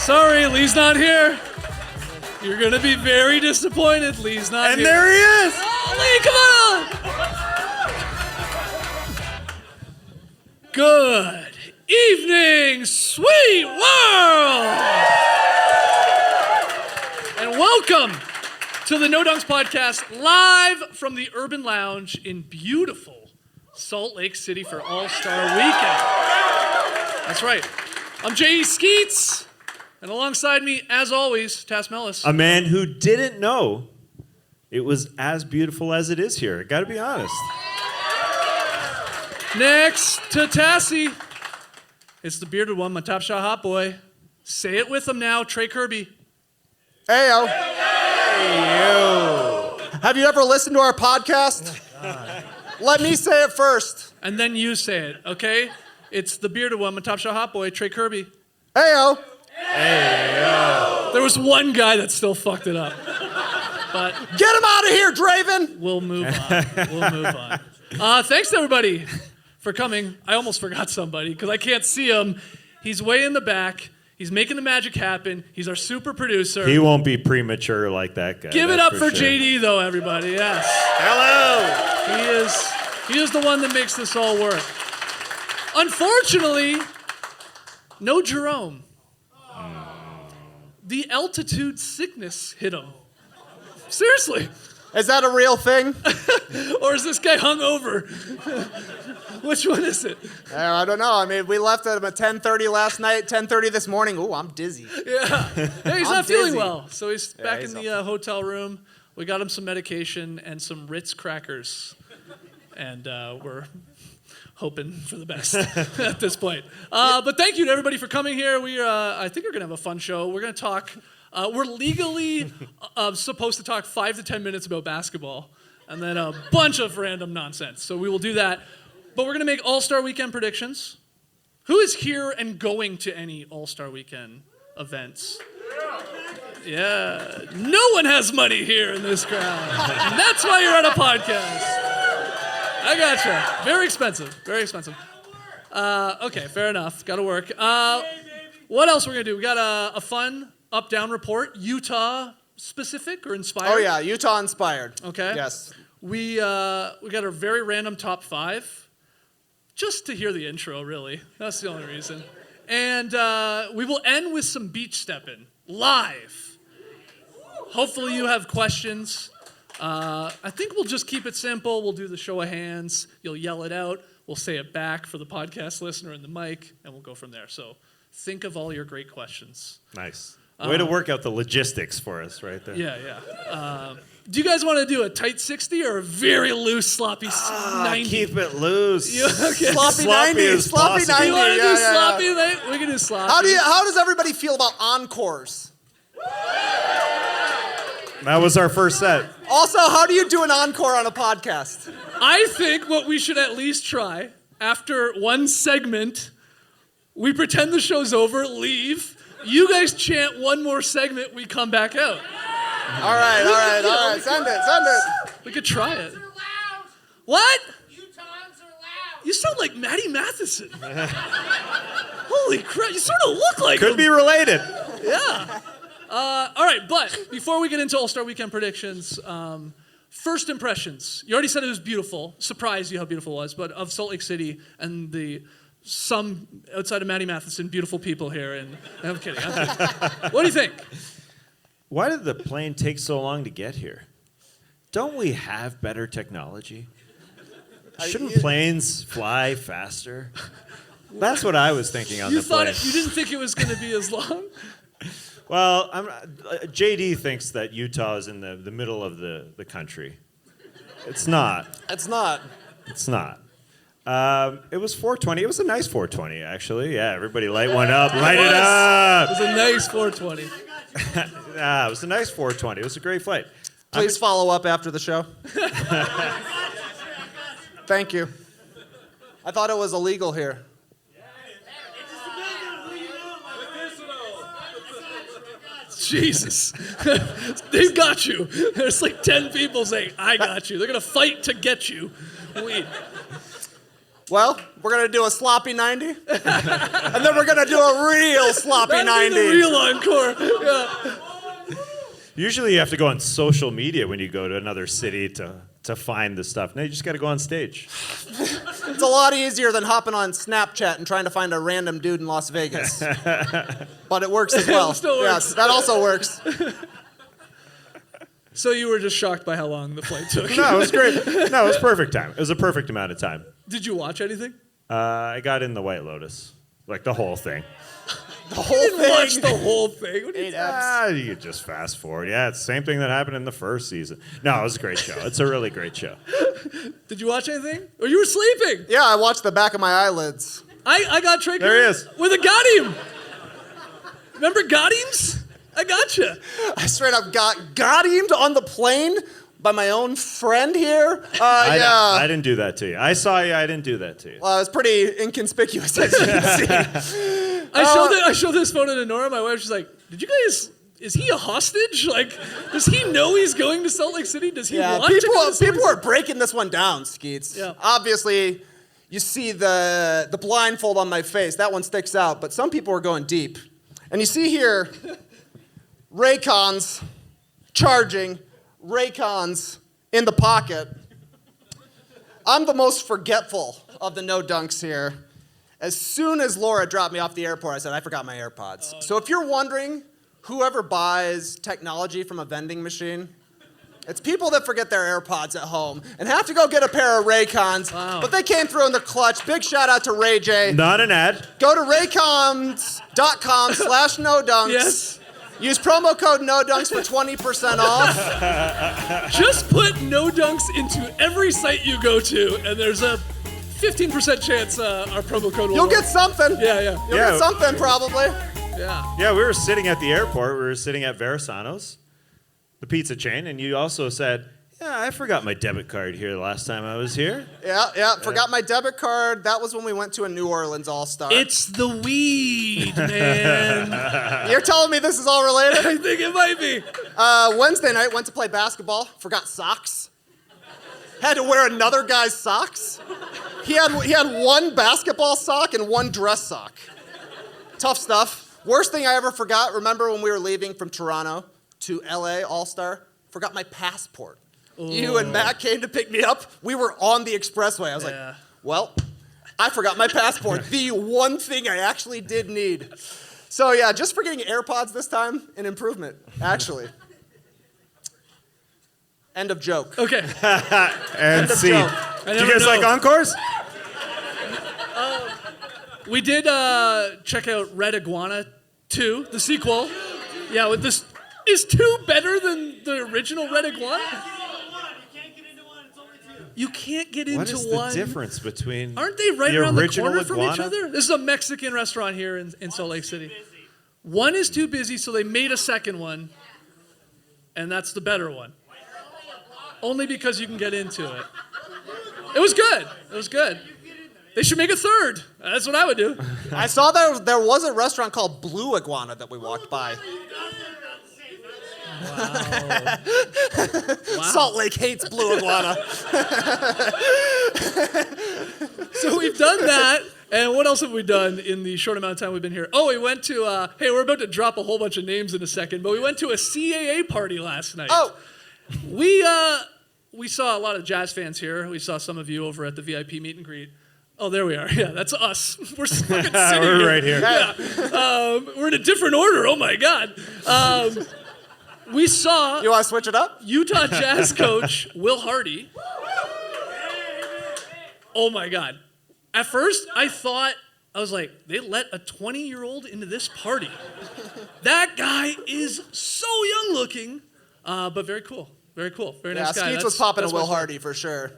Sorry, Lee's not here. You're going to be very disappointed. Lee's not here. And there he is. Oh, Lee, come on. Good evening, sweet world. And welcome to the No Dunks Podcast, live from the Urban Lounge in beautiful Salt Lake City for All-Star Weekend. That's right. I'm J.E. Skeets, and alongside me, as always, Tass Mellis. A man who didn't know it was as beautiful as it is here. Got to be honest. Next to Tassie, it's the bearded one, my top shot hot boy. Say it with him now, Trey Kirby. Heyo. Heyo. Have you ever listened to our podcast? Let me say it first. And then you say it, okay? It's the bearded one, my top shot hot boy, Trey Kirby. Heyo. Heyo. There was one guy that still fucked it up. But get him out of here, Draven. We'll move on. Thanks to everybody for coming. I almost forgot somebody because I can't see him. He's way in the back. He's making the magic happen. He's our super producer. He won't be premature like that guy. Give it up for JD, though, everybody. Yes. Hello. He is the one that makes this all work. Unfortunately, no Jerome. The altitude sickness hit him. Seriously. Is that a real thing? Or is this guy hungover? Which one is it? I don't know. I mean, we left at 10:30 last night, 10:30 this morning. Ooh, I'm dizzy. Yeah. He's not feeling well. So he's back he's in the hotel room. We got him some medication and some Ritz crackers. And we're hoping for the best at this point. But thank you to everybody for coming here. I think we're going to have a fun show. We're going to talk. We're legally supposed to talk 5 to 10 minutes about basketball and then a bunch of random nonsense. So we will do that. But we're going to make All-Star Weekend predictions. Who is here and going to any All-Star Weekend events? Yeah. No one has money here in this crowd. And that's why you're on a podcast. I gotcha. Very expensive. Very expensive. Okay, fair enough. Got to work. What else we're going to do? We got a fun up-down report. Utah specific or inspired? Oh, yeah. Utah inspired. Okay. Yes. We got a very random top 5. Just to hear the intro, really. That's the only reason. And we will end with some beach stepping live. Hopefully you have questions. I think we'll just keep it simple. We'll do the show of hands. You'll yell it out. We'll say it back for the podcast listener in the mic, and we'll go from there. So think of all your great questions. Nice. Way to work out the logistics for us right there. Yeah. Do you guys want to do a tight 60 or a very loose, sloppy 90? Keep it loose. Okay. Sloppy 90. Sloppy 90. You want to do sloppy? We can do sloppy. How does everybody feel about encores? That was our first set. Also, how do you do an encore on a podcast? I think what we should at least try, after one segment, we pretend the show's over, leave. You guys chant one more segment, we come back out. All right. Send it. We could try it. What? You sound like Maddie Matheson. Holy crap, you sort of look like him. Could be related. Yeah. All right, but before we get into All-Star Weekend predictions, first impressions. You already said it was beautiful. Surprised you how beautiful it was, but of Salt Lake City and some outside of Maddie Matheson, beautiful people here. And I'm kidding. What do you think? Why did the plane take so long to get here? Don't we have better technology? Shouldn't planes fly faster? That's what I was thinking on the plane. You didn't think it was going to be as long? Well, JD thinks that Utah is in the middle of the country. It's not. It's not. It's not. It was 420. It was a nice 420, actually. Yeah, everybody light one up. Light it up. It was a nice 420. It was a nice 420. It was a great flight. Please follow up after the show. Thank you. I thought it was illegal here. Jesus. They've got you. There's like 10 people saying, I got you. They're going to fight to get you. Well, we're going to do a sloppy 90, and then we're going to do a real sloppy That'd 90. be the real encore. Yeah. Usually you have to go on social media when you go to another city to find the stuff. No, you just got to go on stage. It's a lot easier than hopping on Snapchat and trying to find a random dude in Las Vegas. But it works as well. It still works. Yes, that also works. So you were just shocked by how long the flight took. No, it was great. No, it was perfect time. It was a perfect amount of time. Did you watch anything? I got in the White Lotus, like the whole thing. The whole I didn't thing. watch the whole thing. What are you 8 eps. You could just fast forward. Yeah, it's the same thing that happened in the first season. No, it was a great show. It's a really great show. Did you watch anything? Or you were sleeping? Yeah, I watched the back of my eyelids. I got Trey There he is. with a got him. Remember got hims? I gotcha. I straight up got him on the plane by my own friend here. I didn't do that to you. I saw you. I didn't do that to you. Well, it was pretty inconspicuous, as you can see. I showed this photo to Nora. My wife was like, "Did you guys? Is he a hostage? Like, does he know he's going to Salt Lake City? Does he want to go to Salt Lake people are breaking this one down, Skeets. Yeah. Obviously, you see the blindfold on my face. That one sticks out, but some people are going deep. And you see here, Raycons charging, Raycons in the pocket. I'm the most forgetful of the no dunks here. As soon as Laura dropped me off the airport, I said, I forgot my AirPods. So if you're wondering, whoever buys technology from a vending machine, it's people that forget their AirPods at home and have to go get a pair of Raycons. Wow. But they came through in the clutch. Big shout out to Ray J. Not an ad. Go to raycons.com/no-dunks. Yes. Use promo code no-dunks for 20% off. Just put no dunks into every site you go to, and there's a 15% chance our promo code will You'll work. get something. Yeah. You'll get something probably. Yeah. Yeah, we were sitting at the airport. We were sitting at Verasano's, the pizza chain, and you also said, yeah, I forgot my debit card here the last time I was here. Yeah. Forgot my debit card. That was when we went to a New Orleans All-Star. It's the weed, man. You're telling me this is all related? I think it might be. Wednesday night, went to play basketball. Forgot socks. Had to wear another guy's socks. He had one basketball sock and one dress sock. Tough stuff. Worst thing I ever forgot, remember when we were leaving from Toronto to LA All-Star? Forgot my passport. Ooh. You and Matt came to pick me up. We were on the expressway. I was like, well, I forgot my passport. The one thing I actually did need. So yeah, just for getting AirPods this time, an improvement, actually. End of joke. Okay. And of see. joke. Do you guys like encores? We did check out Red Iguana 2, the sequel. Yeah, with this. Is 2 better than the original Red Iguana? You can't get into What is one. the difference between Aren't they right the around the original corner from each iguana? other? This is a Mexican restaurant here in Salt Lake City. One is too busy, so they made a second one, and that's the better one. Only because you can get into it. It was good. It was good. They should make a third. That's what I would do. I saw there was a restaurant called Blue Iguana that we walked by. Wow. Salt Lake hates Blue Iguana. So we've done that. And what else have we done in the short amount of time we've been here? Oh, we went to, hey, we're about to drop a whole bunch of names in a second, but we went to a CAA party last night. Oh, We saw a lot of jazz fans here. We saw some of you over at the VIP meet and greet. Oh, there we are. Yeah, that's us. We're fucking sitting We're here. right here. Yeah. We're in a different order. Oh, my God. We saw you want to switch it up? Utah Jazz coach Will Hardy. Oh, my God. At first, I was like, they let a 20-year-old into this party. That guy is so young looking, but very cool. Very cool. Very nice guy. Skeets was popping a Will Hardy for sure.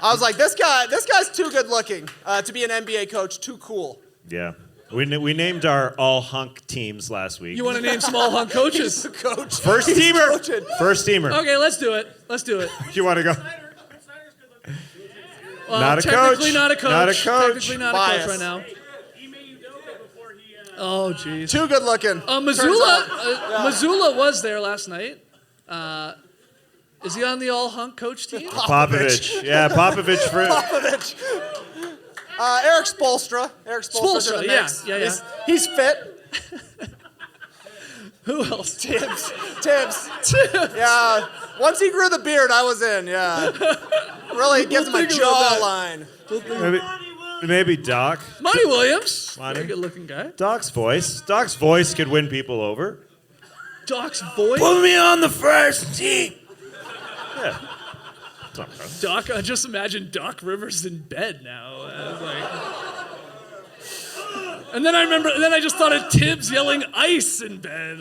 I was like, this guy's too good looking to be an NBA coach. Too cool. Yeah. We named our all hunk teams last week. You want to name some all hunk coaches? Coach. First teamer. Coaching. First teamer. Okay, let's do it. Let's do it. You want to go? Well, Not a technically coach. not a coach. Not a coach. Technically not Bias. a coach right now. Oh, jeez. Too good looking. Missoula was there last night. Is he on the all hunk coach team? Popovich. Yeah, Popovich. Popovich. Eric Spoelstra. Eric Spoelstra's in the Spoelstra, mix. yeah. He's fit. Who else? Tibbs. Yeah. Once he grew the beard, I was in. Yeah. Really gives him a think about jawline. Maybe Doc. Monty Williams. Monty. Very good looking guy. Doc's voice. Doc's voice could win people over. Doc's voice. Put me on the first team. Yeah. Doc, just imagine Doc Rivers in bed now. And then I just thought of Tibbs yelling ice in bed.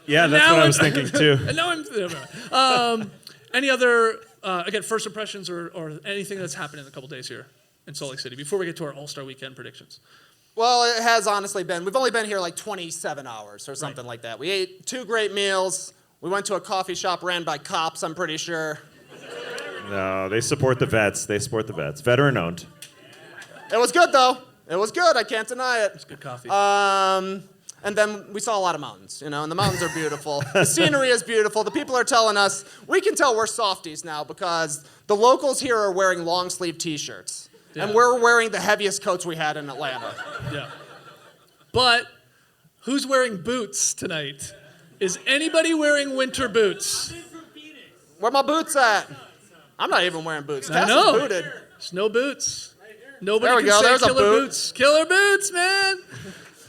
Yeah, that's what I was thinking too. And now I'm. Any other, again, first impressions or anything that's happened in a couple days here in Salt Lake City before we get to our All-Star Weekend predictions? Well, it has honestly been. We've only been here like 27 hours or something like that. We ate 2 great meals. We went to a coffee shop ran by cops, I'm pretty sure. No, they support the vets. Veteran owned. It was good, though. It was good. I can't deny it. It's good coffee. And then we saw a lot of mountains, and the mountains are beautiful. The scenery is beautiful. The people are telling us, we can tell we're softies now because the locals here are wearing long sleeve t-shirts. Yeah. And we're wearing the heaviest coats we had in Atlanta. Yeah. But who's wearing boots tonight? Is anybody wearing winter boots? Where my boots at? I'm not even wearing boots. I Tess know. is booted. There's no boots. Nobody There we can go. say There's a killer boot. boots. Killer boots, man.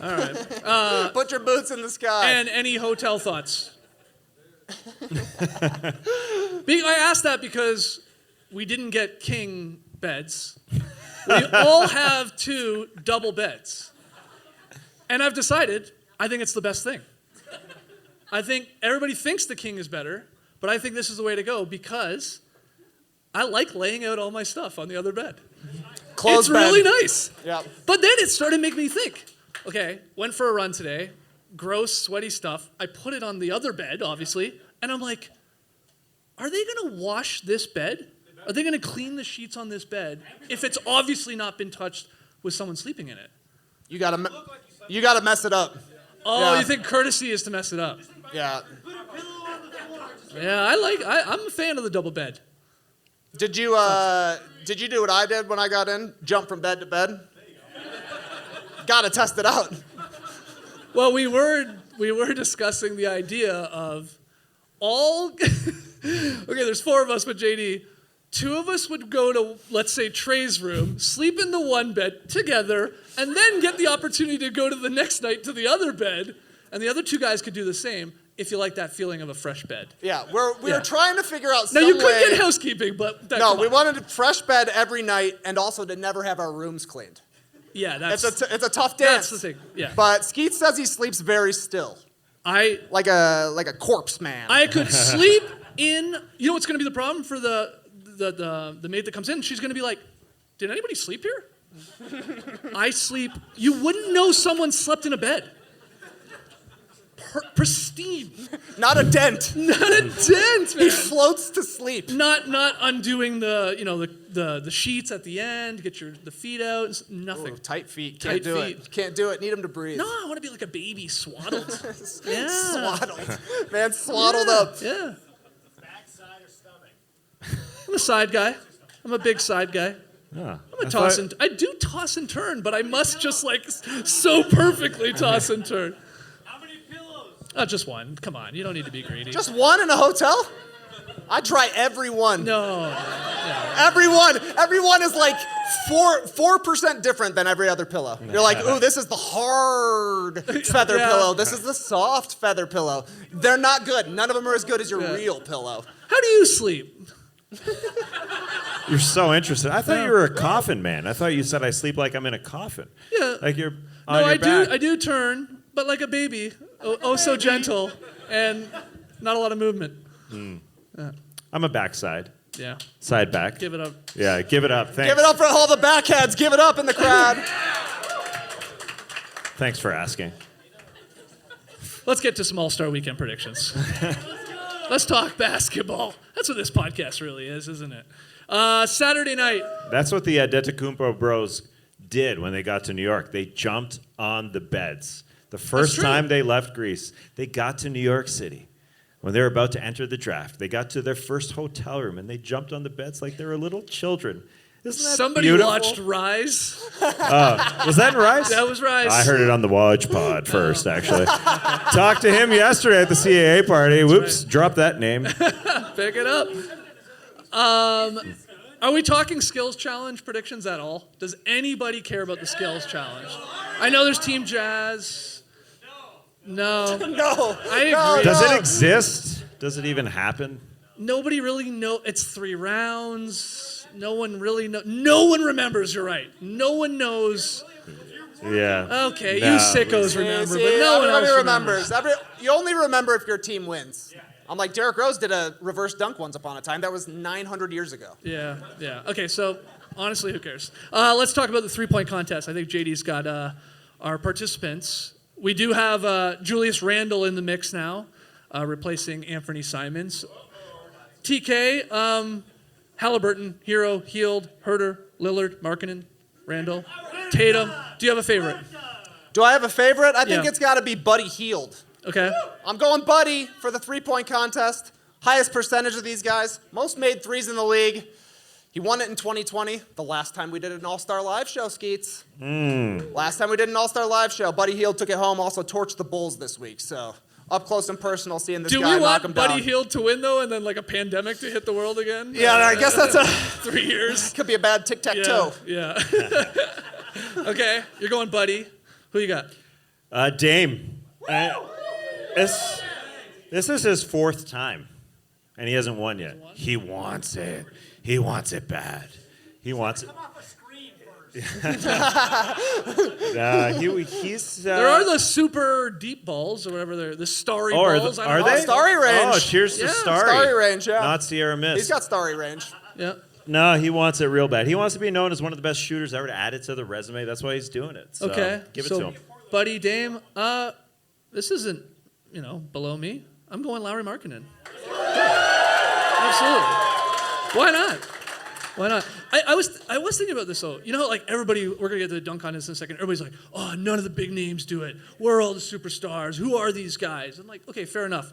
All right. Put your boots in the sky. And any hotel thoughts? I asked that because we didn't get king beds. We all have 2 double beds. And I've decided, I think it's the best thing. I think everybody thinks the king is better, but I think this is the way to go because I like laying out all my stuff on the other bed. Close It's bed. really nice. Yep. But then it started making me think, okay, went for a run today, gross, sweaty stuff. I put it on the other bed, obviously, and I'm like, are they going to wash this bed? Are they going to clean the sheets on this bed if it's obviously not been touched with someone sleeping in it? You gotta mess it up. Oh, Yeah. you think courtesy is to mess it up? Yeah. Yeah, I'm a fan of the double bed. Did you do what I did when I got in? Jump from bed to bed? Gotta test it out. Well, we were discussing the idea of all. Okay, there's 4 of us, but JD, 2 of us would go to, let's say, Trey's room, sleep in the one bed together, and then get the opportunity to go to the next night to the other bed, and the other 2 guys could do the same if you like that feeling of a fresh bed. Yeah, we were trying to figure out Now some you could way. get housekeeping, but No, we wanted a fresh bed every night and also to never have our rooms cleaned. Yeah, that's It's a tough dance. that's the thing. Yeah, But Skeet says he sleeps very still, I like a corpse man. I could sleep in. You know what's going to be the problem for the maid that comes in? She's going to be like, "Did anybody sleep here?" I sleep. You wouldn't know someone slept in a bed. Pristine. Not a dent. Not a dent, He man. floats to sleep. Not undoing the sheets at the end. Get the feet out. Nothing. Ooh, tight feet. Tight Can't do feet. it. Can't do it. Need him to breathe. No, I want to be like a baby, swaddled. Yeah. Swaddled. Man, swaddled Yeah, up. Yeah. Backside or stomach? I'm a side guy. I'm a big side guy. Ah, I'm a toss and I do toss and turn, but I must just so perfectly toss and turn. How many pillows? Oh, just one. Come on, you don't need to be greedy. Just one in a hotel? I try every one. no. Everyone is like 4% different than every other pillow. You're like, ooh, this is the hard feather Yeah. pillow. This is the soft feather pillow. They're not good. None of them are as good as your Yeah. real pillow. How do you sleep? You're so interested. I thought you were a coffin man. I thought you said I sleep like I'm in a coffin. Yeah. Like you're on No, your I back. do. I do turn, but like a baby. Oh, so gentle, and not a lot of movement. I'm a backside. Yeah. Side back. Give it up. Yeah, give it up. Thanks. Give it up for all the backheads. Give it up in the crowd. Thanks for asking. Let's get to some All-Star Weekend predictions. Let's talk basketball. That's what this podcast really is, isn't it? Saturday night. That's what the Adetokounmpo bros did when they got to New York. They jumped on the beds. The first true. time they left Greece, they got to New York City. When they were about to enter the draft, they got to their first hotel room and they jumped on the beds like they were little children. Isn't that Somebody beautiful? watched Rise. Was that in Rice? That was Rise. I heard it on the Watch Pod first, actually. Talked to him yesterday at the CAA party. Whoops, dropped that name. Pick it up. Are we talking skills challenge predictions at all? Does anybody care about the skills challenge? I know there's Team Jazz. No. No. I agree. No, Does no. it exist? Does it even happen? Nobody really know. It's 3 rounds. No one really know. No one remembers. You're right. No one knows. Yeah. Okay, No. you sickos remember, See, but no one else everybody remembers. You only remember if your team wins. I'm like, Derrick Rose did a reverse dunk once upon a time. That was 900 years ago. Yeah. Okay, so honestly, who cares? Let's talk about the 3-point contest. I think JD's got our participants. We do have Julius Randle in the mix now, replacing Anthony Simons. TK, Halliburton, Hero, Heald, Herter, Lillard, Markkanen, Randall, Tatum. Do you have a favorite? Do I have a favorite? I think Yeah. it's got to be Buddy Heald. Okay. I'm going Buddy for the 3-point contest. Highest percentage of these guys. Most made threes in the league. He won it in 2020, the last time we did an All-Star Live show, Skeets. Last time we did an All-Star Live show. Buddy Hield took it home, also torched the Bulls this week. So up close and personal seeing this Do guy we knock him want Buddy down. Hield to win, though, and then like a pandemic to hit the world again? Yeah, I guess that's a 3 years. could be a bad tic-tac-toe. Yeah. Okay, you're going Buddy. Who you got? Dame. This is his 4th time, and he hasn't won yet. He wants it. He wants it bad. He wants it. Come off a screen first. He's. There are the super deep balls or whatever they're the starry Oh, balls. I don't are know. they? Starry range. Oh, cheers to Yeah, Starry. Starry range, yeah. Not Sierra Mist. He's got starry range. Yeah. No, he wants it real bad. He wants to be known as one of the best shooters ever to add it to the resume. That's why he's doing it. So Okay. give it so to him. Buddy Dame. This isn't below me. I'm going Lauri Markkanen. Yeah. Absolutely. Why not? Why not? I was thinking about this though. You know, like everybody, we're gonna get to the dunk contest in a second. Everybody's like, oh, none of the big names do it. We're all the superstars. Who are these guys? I'm like, okay, fair enough.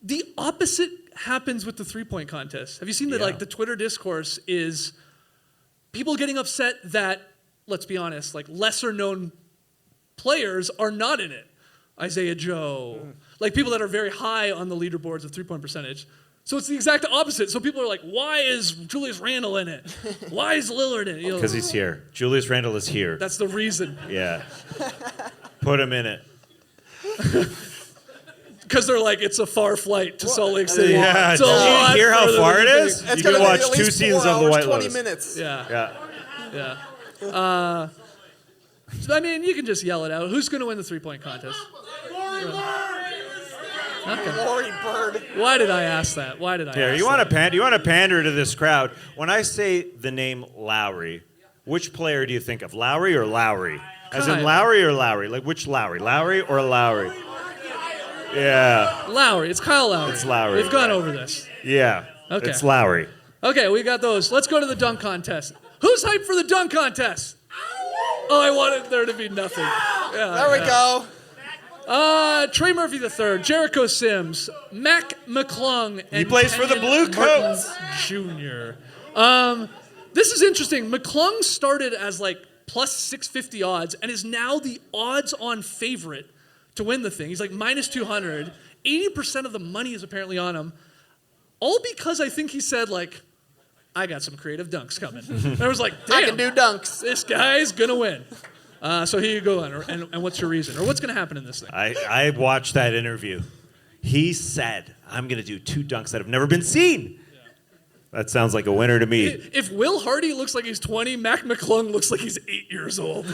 The opposite happens with the 3-point contest. Have you seen that? Yeah. Like the Twitter discourse is people getting upset that, let's be honest, like lesser known players are not in it. Isaiah Joe, like people that are very high on the leaderboards of 3-point percentage. So it's the exact opposite. So people are like, why is Julius Randle in it? Why is Lillard in it? Because he's here. Julius Randle is here. That's the reason. Yeah. Put him in it. Because they're like, it's a far flight to Salt Lake City. Yeah. It's a Did lot you hear how further far than it you is? think. It's You gonna can be watch at 2 least seasons 4 of the hours, White 20 Lotus. minutes. Yeah. Yeah. Yeah. So, I mean, you can just yell it out. Who's going to win the 3-point contest? Okay. Lori Bird. Why did I ask that? Why did I Here, ask you want that? to pander to this crowd. When I say the name Lowry, which player do you think of? Lowry or Lowry? As in Kyle. Lowry or Lowry? Like which Lowry? Lowry or Lowry? Yeah. Lowry. It's Kyle Lowry. It's Lowry. We've gone over this. Yeah. Okay. It's Lowry. Okay, we got those. Let's go to the dunk contest. Who's hyped for the dunk contest? Oh, I wanted there to be nothing. Yeah, There we go. Trey Murphy III, Jericho Sims, Mac McClung, and He plays for the Kenyon Blue Martin Coats. Jr. This is interesting. McClung started as like plus 650 odds and is now the odds-on favorite to win the thing. He's like minus 200. 80% of the money is apparently on him. All because I think he said like, I got some creative dunks coming. And I was like, damn, I can do dunks. this guy's gonna win. So here you go, and what's your reason? Or what's gonna happen in this thing? I watched that interview. He said, I'm going to do 2 dunks that have never been seen. That sounds like a winner to me. If Will Hardy looks like he's 20, Mac McClung looks like he's 8 years old.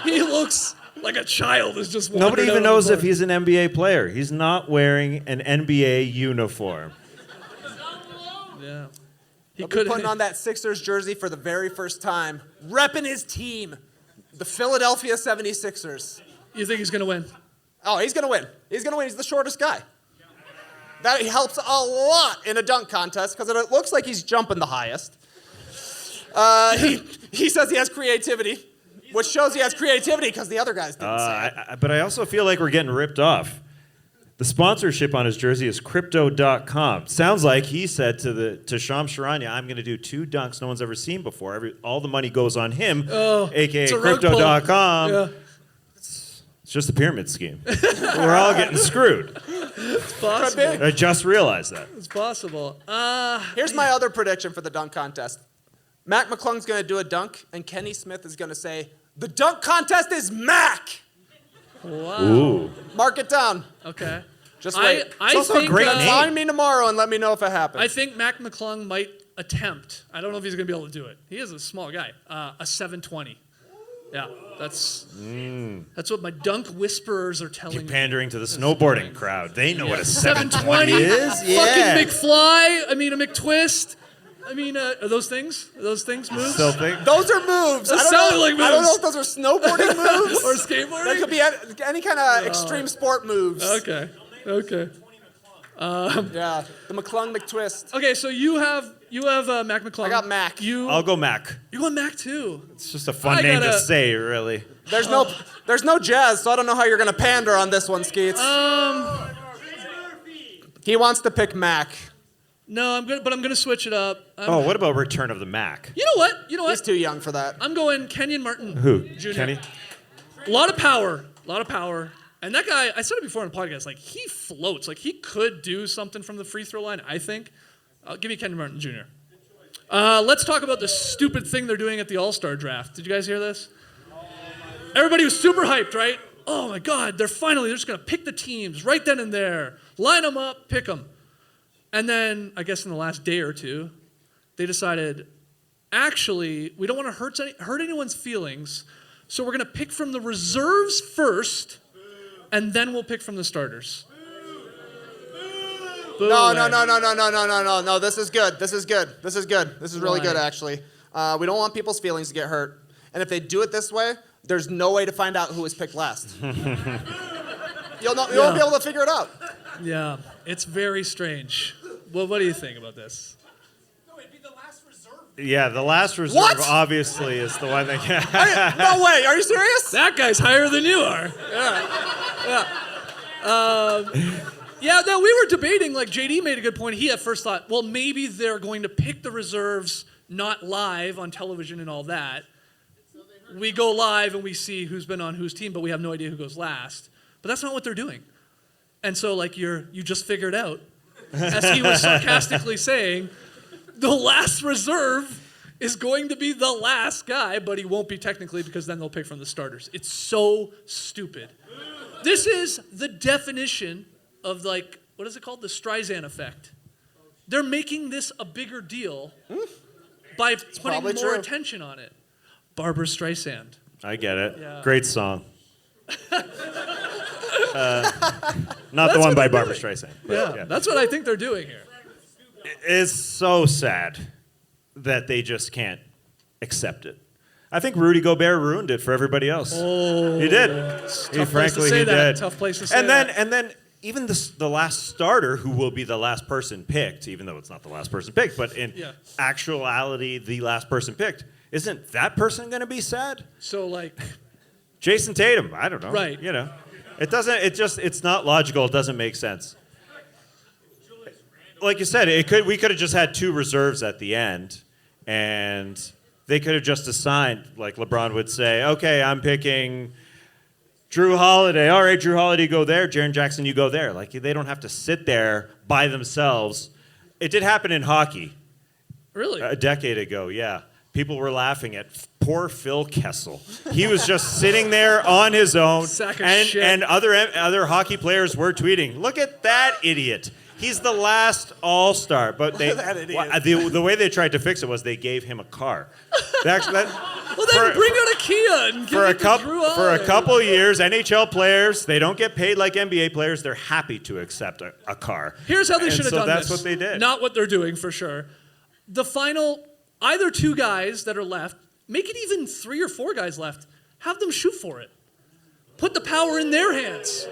He looks like a child who's just Nobody wandered even out on the knows if court. he's an NBA player. He's not wearing an NBA uniform. Yeah. He He'll be could putting on that Sixers jersey for the very first time, repping his team, the Philadelphia 76ers. You think he's gonna win? Oh, he's going to win. He's going to win. He's the shortest guy. That helps a lot in a dunk contest because it looks like he's jumping the highest. He says he has creativity, which shows he has creativity because the other guys didn't say it. But I also feel like we're getting ripped off. The sponsorship on his jersey is crypto.com. Sounds like he said to Shams Charania, I'm going to do 2 dunks no one's ever seen before. All the money goes on him, a.k.a. it's a rug pull. crypto.com. Yeah. It's just a pyramid scheme. We're all getting screwed. It's possible. I just realized that. It's possible. Here's my other prediction for the dunk contest. Mac McClung's going to do a dunk, and Kenny Smith is going to say, the dunk contest is Mac! Wow. Ooh. Mark it down. Okay. Just wait. I It's also a think, great name. Find me tomorrow and let me know if it happens. I think Mac McClung might attempt. I don't know if he's going to be able to do it. He is a small guy. A 720. Yeah, that's what my dunk whisperers are telling You're me. pandering to the snowboarding crowd. They know what a 720 is. Yeah. Fucking McFly. I mean, a McTwist. I mean, are those things? Are those things moves? Still think? Those are moves. Those I don't sounded know, like I don't know moves. if those are snowboarding moves. Or That skateboarding? could be any kind of extreme sport moves. Okay. Yeah, the McClung McTwist. Okay, so you have Mac McClung. I got Mac. I'll go Mac. You want Mac too? It's just a fun I name gotta- to say, really. There's no jazz, so I don't know how you're gonna pander on this one, Skeets. He wants to pick Mac. No, I'm good, but I'm gonna switch it up. What about Return of the Mac? You know what? He's too young for that. I'm going Kenyon Martin. Who? Jr. Kenny? A lot of power. And that guy, I said it before in the podcast, like he floats. Like he could do something from the free throw line, I think. Give me Kenyon Martin Jr. Let's talk about the stupid thing they're doing at the All-Star draft. Did you guys hear this? Everybody was super hyped, right? Oh my God, they're just gonna pick the teams right then and there. Line them up, pick them. And then, I guess in the last day or two, they decided, actually, we don't want to hurt anyone's feelings, so we're going to pick from the reserves first, and then we'll pick from the starters. No. This is good. This is really Why? good, actually. We don't want people's feelings to get hurt. And if they do it this way, there's no way to find out who was picked last. You won't be able to figure it out. Yeah, it's very strange. Well, what do you think about this? No, it'd be the last reserve. Yeah, the last reserve What? obviously is the one that No way. Are you serious? That guy's higher than you are. Yeah, no, we were debating, like JD made a good point. He at first thought, well, maybe they're going to pick the reserves not live on television and all that. We go live and we see who's been on whose team, but we have no idea who goes last. But that's not what they're doing. And so, like, you just figured out, as he was sarcastically saying, the last reserve is going to be the last guy, but he won't be technically because then they'll pick from the starters. It's so stupid. This is the definition of, like, what is it called? The Streisand effect. They're making this a bigger deal by putting probably more true. attention on it. Barbara Streisand. I get it. Yeah. Great song. Not That's the one what by they're Barbara doing. Streisand. but Yeah, that's what I think they're doing here. It's so sad that they just can't accept it. I think Rudy Gobert ruined it for everybody else. Oh, He did. Tough He place frankly to say he that. did. Tough place to say And then that. even the last starter, who will be the last person picked, even though it's not the last person picked, but in actuality, the last person picked, isn't that person going to be sad? So, like, Jason Tatum, I don't know. Right. You know, it doesn't. It's not logical. It doesn't make sense. Like you said, we could have just had 2 reserves at the end, and they could have just assigned, like LeBron would say, okay, I'm picking Drew Holiday. All right, Drew Holiday, go there. Jaren Jackson, you go there. Like, they don't have to sit there by themselves. It did happen in hockey really? a decade ago, yeah. People were laughing at poor Phil Kessel. He was just sitting there on his own, Sack of shit. and other hockey players were tweeting, "Look at that idiot! He's the last All-Star." But the way they tried to fix it was they gave him a car. Well, then bring out a Kia and give it to Drew For a Holiday. couple of years, NHL players, they don't get paid like NBA players. They're happy to accept a car. Here's how they And should have so done that's this. what they did. Not what they're doing, for sure. The final, either 2 guys that are left, make it even 3 or 4 guys left. Have them shoot for it. Put the power in their hands.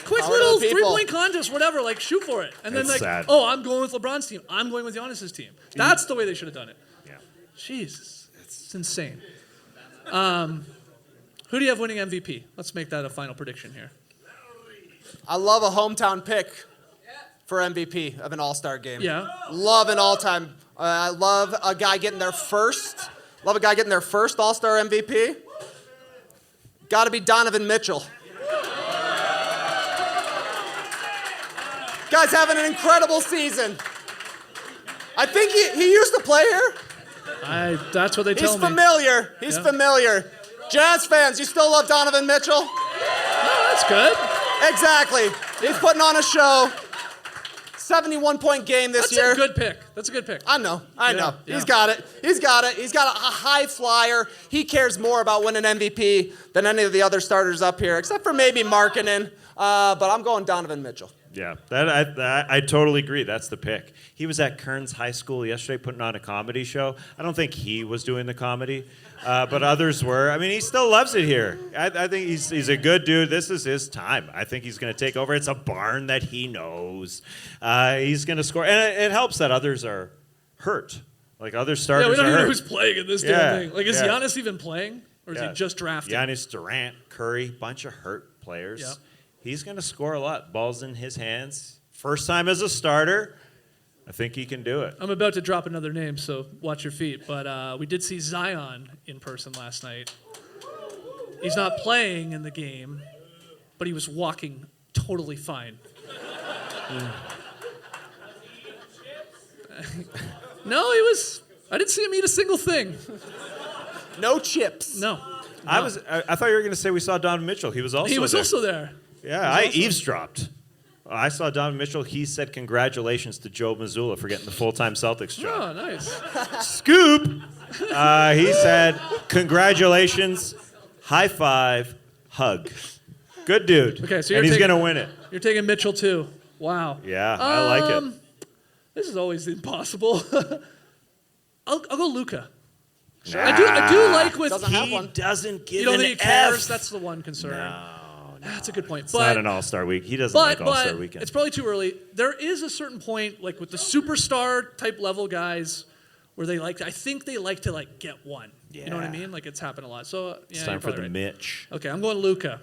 Quick Power to little the people. 3-point contest, whatever, like shoot for it. And then It's like, sad. oh, I'm going with LeBron's team. I'm going with Giannis's team. That's the way they should have done it. Yeah. Jesus, it's insane. Who do you have winning MVP? Let's make that a final prediction here. I love a hometown pick for MVP of an all-star game. Yeah. Love an all-time. I love a guy getting their first. Love a guy getting their first all-star MVP. Got to be Donovan Mitchell. Guy's having an incredible season. I think he used to play here. That's what they tell He's me. familiar. He's Yeah. familiar. Jazz fans, you still love Donovan Mitchell? Oh, that's good. Exactly. He's putting on a show. 71-point game this year. That's a good pick. That's a good pick. I know. Yeah. He's got it. He's got a high flyer. He cares more about winning MVP than any of the other starters up here, except for maybe Markkanen. But I'm going Donovan Mitchell. Yeah, I totally agree. That's the pick. He was at Kearns High School yesterday putting on a comedy show. I don't think he was doing the comedy, but others were. I mean, he still loves it here. I think he's a good dude. This is his time. I think he's going to take over. It's a barn that he knows. He's going to score. And it helps that others are hurt. Like other starters Yeah, we don't are even know hurt. who's playing in this Yeah, damn thing. Like, is yeah. Giannis even playing? Or is he just drafted? Giannis, Durant, Curry, bunch of hurt players. Yep. He's going to score a lot. Ball's in his hands. First time as a starter. I think he can do it. I'm about to drop another name, so watch your feet. But we did see Zion in person last night. He's not playing in the game, but he was walking totally fine. No, he was. I didn't see him eat a single thing. No chips. No. I thought you were going to say we saw Donovan Mitchell. He was also He was there. also there. Yeah, I eavesdropped. I saw Donovan Mitchell. He said congratulations to Joe Mazzulla for getting the full-time Celtics job. Oh, nice. Scoop! He said congratulations, high five, hug. Good dude. Okay, so you're and he's taking- going to win it. You're taking Mitchell, too. Wow. Yeah, I like it. This is always impossible. I'll go Luka. Sure. I do like with Doesn't have He one. doesn't give You don't an think he cares? F. That's the one concern. No. That's a good point. It's not an all-star week. He doesn't like all-star but weekend. it's probably too early. There is a certain point, like with the superstar type level guys, where I think they like to get one. You know what I Yeah. mean? Like it's happened a lot. So yeah, It's time you're for the probably right. Mitch. Okay, I'm going Luka.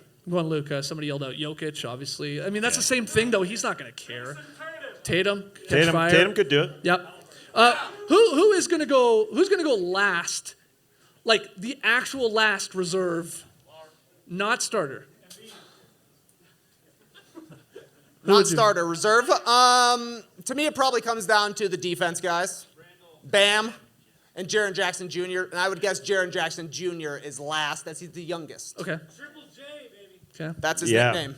Somebody yelled out Jokic, obviously. I mean, that's the same thing though. He's not going to care. Tatum, catch fire. Tatum could do it. Yep. Who is going to go? Who's going to go last? Like the actual last reserve, not starter. Not starter, reserve. To me, it probably comes down to the defense guys. Bam and Jaren Jackson Jr. And I would guess Jaren Jackson Jr. is last, as he's the youngest. Okay. Triple J, baby. Okay. That's his Yeah. nickname.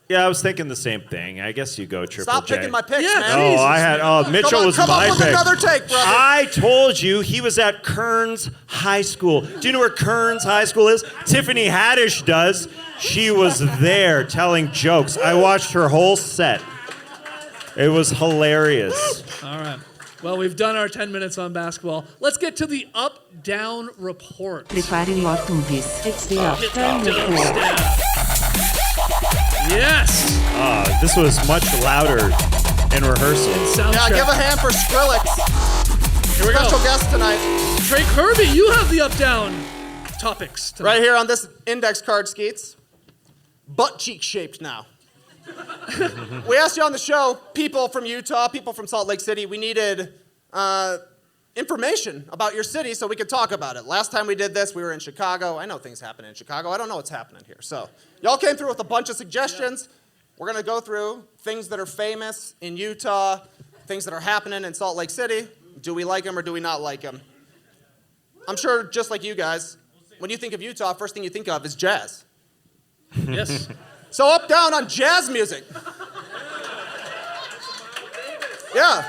Yeah, I was thinking the same thing. I guess you go triple Stop J. picking my picks, Yeah, man. Oh, Mitchell was come my up with pick. another take, brother. I told you he was at Kearns High School. Do you know where Kearns High School is? Tiffany Haddish does. She was there telling jokes. I watched her whole set. It was hilarious. All right. Well, we've done our 10 minutes on basketball. Let's get to the up-down report. Preparing your movies. It's the Upturn Report. Yes. This was much louder in rehearsal. Sound Yeah, check. give a hand for Skrillex. Here we Special go. guest tonight. Trey Kirby, you have the up-down topics tonight. Right here on this index card, Skeets. Butt cheek shaped now. We asked you on the show, people from Utah, people from Salt Lake City, we needed information about your city so we could talk about it. Last time we did this, we were in Chicago. I know things happen in Chicago. I don't know what's happening here. So y'all came through with a bunch of suggestions. We're going to go through things that are famous in Utah, things that are happening in Salt Lake City. Do we like them or do we not like them? I'm sure just like you guys, when you think of Utah, first thing you think of is jazz. Yes. So up, down on jazz music. Yeah,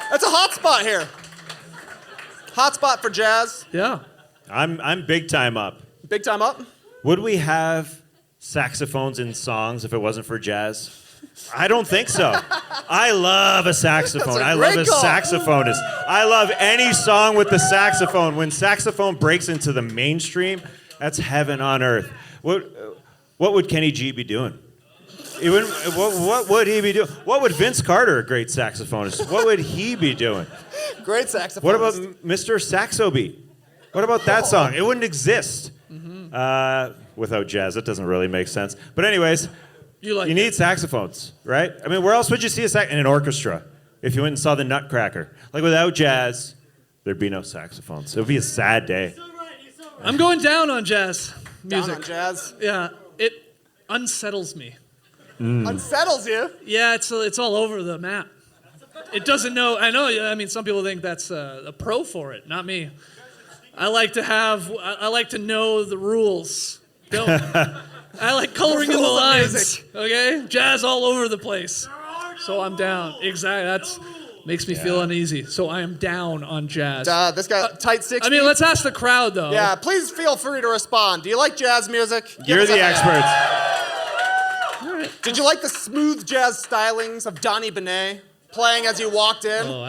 that's a hot spot here. Hot spot for jazz. Yeah. I'm big time up. Big time up. Would we have saxophones in songs if it wasn't for jazz? I don't think so. I love a saxophone. That's a I love a great call. saxophonist. I love any song with the saxophone. When saxophone breaks into the mainstream, that's heaven on earth. What would Kenny G be doing? What would he be doing? What would Vince Carter, a great saxophonist, what would he be doing? Great saxophone. What about Mr. Saxo Beat? What about that song? It wouldn't exist. Without jazz, that doesn't really make sense. But anyways, You need saxophones, right? I mean, where else would you see in an orchestra if you went and saw the Nutcracker? Like without jazz, there'd be no saxophones. It would be a sad day. I'm going down on jazz music. Down on jazz. Yeah, it unsettles me. Unsettles you. Yeah, it's all over the map. It doesn't know. I know. I mean, some people think that's a pro for it. Not me. I like to know the rules. Don't. I like coloring in the rules of lines. music. Okay, jazz all over the place. So I'm down. Exactly. That's makes me feel uneasy. So I am down on jazz. This guy, tight 60. I mean, let's ask the crowd though. Yeah, please feel free to respond. Do you like jazz music? Give You're us a the hand. experts. All right. Did you like the smooth jazz stylings of Donnie Benet playing as you walked in? Oh,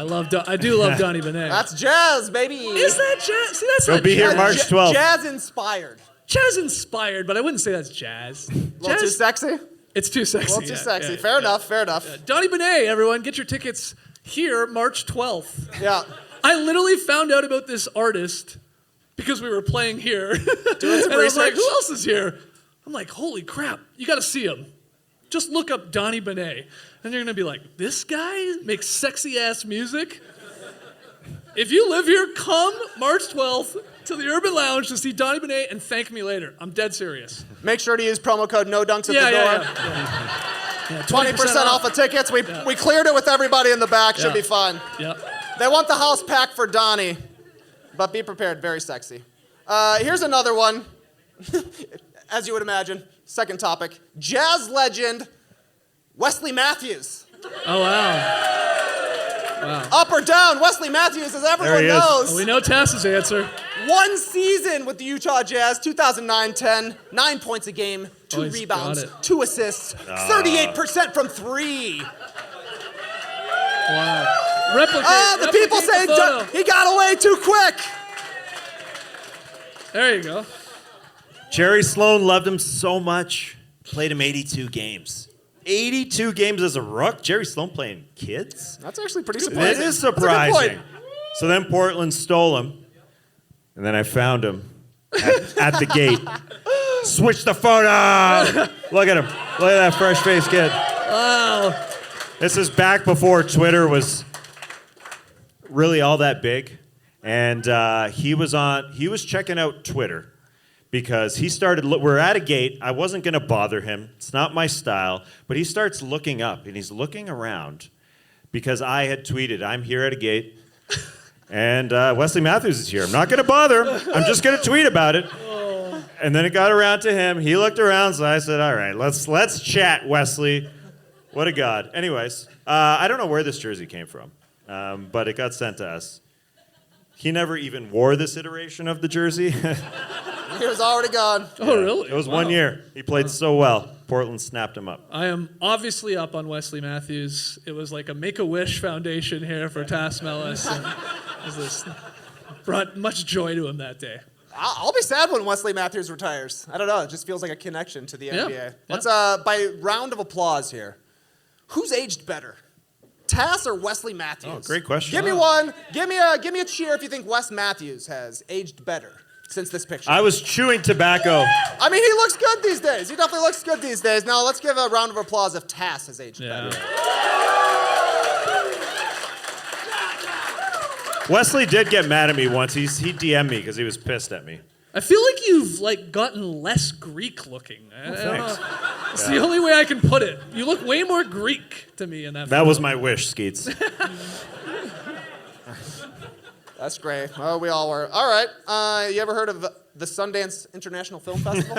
I do love Donnie Benet. That's jazz, baby. Is that jazz? See, that's He'll not be here jazz. March 12th. Jazz inspired. Jazz inspired, but I wouldn't say that's jazz. A little too sexy? It's too sexy. A little too yeah, sexy. yeah, Fair yeah. enough, fair enough. Donnie Benet, everyone, get your tickets here March 12th. Yeah. I literally found out about this artist because we were playing here. Doing some and I was like, research? who else is here? I'm like, holy crap, you got to see him. Just look up Donnie Benet. And you're going to be like, this guy makes sexy ass music? If you live here, come March 12th to the Urban Lounge to see Donnie Benet and thank me later. I'm dead serious. Make sure to use promo code NODUNKS at Yeah, the door. yeah. 20% off the tickets. We cleared it with everybody in the back. Should Yeah. be fun. Yeah. They want the house packed for Donnie, but be prepared. Very sexy. Here's another one. As you would imagine, second topic. Jazz legend Wesley Matthews. Oh, wow. Up or down, Wesley Matthews, as everyone There he is. knows. Well, we know Tess's answer. One season with the Utah Jazz, 2009-10, 9 points a game, 2 he's rebounds, got it. 2 assists, 38% from 3. Wow. Replicate. The people replicate say the photo. he got away too quick. There you go. Jerry Sloan loved him so much, played him 82 games. 82 games as a rook? Jerry Sloan playing kids? That's actually pretty It surprising. is That's a good surprising. point. So then Portland stole him, and then I found him at the gate. Switch the photo! Look at him. Look at that fresh-faced kid. Wow. This is back before Twitter was really all that big. And he was checking out Twitter because he started, we're at a gate. I wasn't going to bother him. It's not my style. But he starts looking up, and he's looking around because I had tweeted, I'm here at a gate, and Wesley Matthews is here. I'm not going to bother him. I'm just going to tweet about it. And then it got around to him. He looked around, so I said, all right, let's chat, Wesley. What a god. Anyways, I don't know where this jersey came from, but it got sent to us. He never even wore this iteration of the jersey. He was already gone. Oh, really? It was Wow. 1 year. He played so well. Portland snapped him up. I am obviously up on Wesley Matthews. It was like a Make-A-Wish Foundation here for Tass Mellis. And this brought much joy to him that day. I'll be sad when Wesley Matthews retires. I don't know. It just feels like a connection to the Yeah. NBA. Let's, by round of applause here, who's aged better? Tass or Wesley Matthews? Oh, great question. Give me one. Give me a cheer if you think Wes Matthews has aged better since this picture. I was chewing tobacco. I mean, he looks good these days. He definitely looks good these days. Now, let's give a round of applause if Tass has aged Yeah. better. Wesley did get mad at me once. He DM'd me because he was pissed at me. I feel like you've gotten less Greek looking. I don't thanks. know. It's the only way I can put it. You look way more Greek to me in that. That was my wish, Skeets. That's great. Oh, we all were. All right. You ever heard of the Sundance International Film Festival?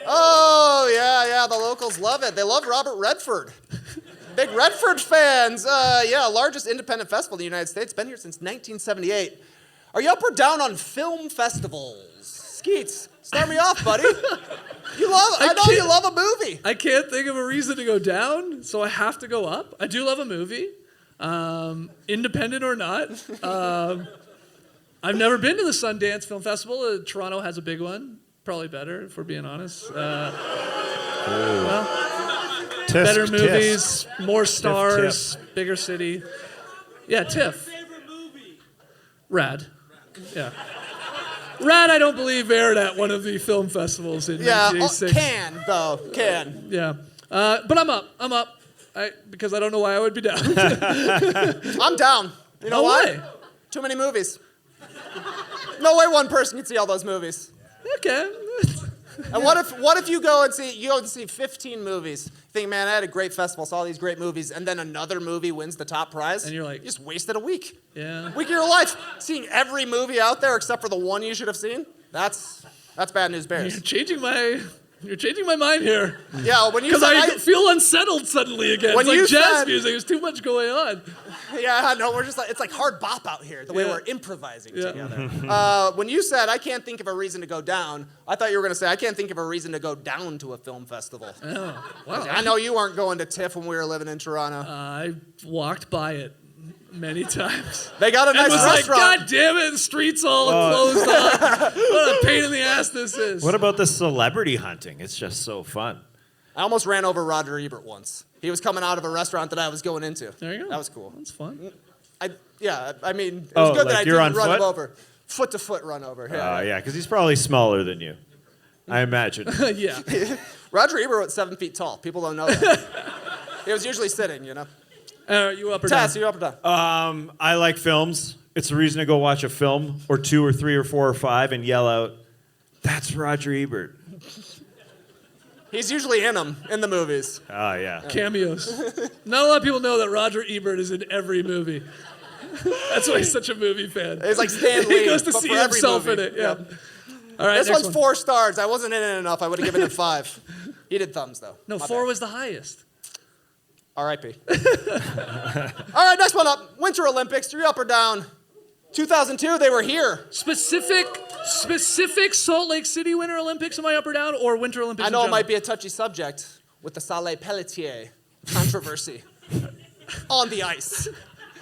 Oh, yeah. The locals love it. They love Robert Redford. Big Redford fans. Largest independent festival in the United States. Been here since 1978. Are you up or down on film festivals? Skeets, start me off, buddy. I know you love a movie. I can't think of a reason to go down, so I have to go up. I do love a movie, independendent or not. I've never been to the Sundance Film Festival. Toronto has a big one. Probably better, if we're being honest. Better movies, more stars, bigger city. Yeah, TIFF. Favorite movie? Rad. Yeah. Rat, I don't believe aired at one of the film festivals in Yeah, 1986. can though, can. Yeah. But I'm up. Because I don't know why I would be down. I'm down. You know No why? way. Too many movies. No way one person can see all those movies. Okay. And what if you go and see 15 movies? You think, man, I had a great festival, saw these great movies, and then another movie wins the top prize? And you're like, you just wasted a week. Yeah. Week of your life. Seeing every movie out there except for the one you should have seen? That's bad news bears. You're changing my mind here. Yeah, when you Because said I feel unsettled suddenly again. When It's you like jazz said- music. There's too much going on. Yeah, no, we're just like, it's like hard bop out here, the way Yeah. we're improvising Yeah. together. When you said, I can't think of a reason to go down, I thought you were going to say, I can't think of a reason to go down to a film festival. Oh, wow. I know you weren't going to TIFF when we were living in Toronto. I walked by it many times. They got a And nice was like, restaurant. God damn it, the street's all closed off. What a pain in the ass this is. What about the celebrity hunting? It's just so fun. I almost ran over Roger Ebert once. He was coming out of a restaurant that I was going into. There you go. That was cool. That's fun. I mean, it Oh, was good like that I you're didn't on run him foot? over. Foot to foot run over. Yeah. Yeah, because he's probably smaller than you. I imagine. Yeah. Roger Ebert was 7 feet tall. People don't know that. He was usually sitting, you know. You up or Tess, down? you up or down? I like films. It's a reason to go watch a film or 2 or 3 or 4 or 5 and yell out, "That's Roger Ebert." He's usually in them, in the movies. Oh, yeah. Cameos. Not a lot of people know that Roger Ebert is in every movie. That's why he's such a movie fan. He's like Stan Lee. He goes to but see for every himself movie. in it. Yeah. All right. This next one's one. 4 stars. I wasn't in it enough. I would have given it 5. He did thumbs, though. No, My 4 bad. was the highest. R.I.P. All right, next one up. Winter Olympics. 3 up or down? 2002, they were here. Specific Salt Lake City Winter Olympics. Am I up or down, or Winter Olympics? I know in it might general? be a touchy subject with the Saleh Pelletier controversy on the ice.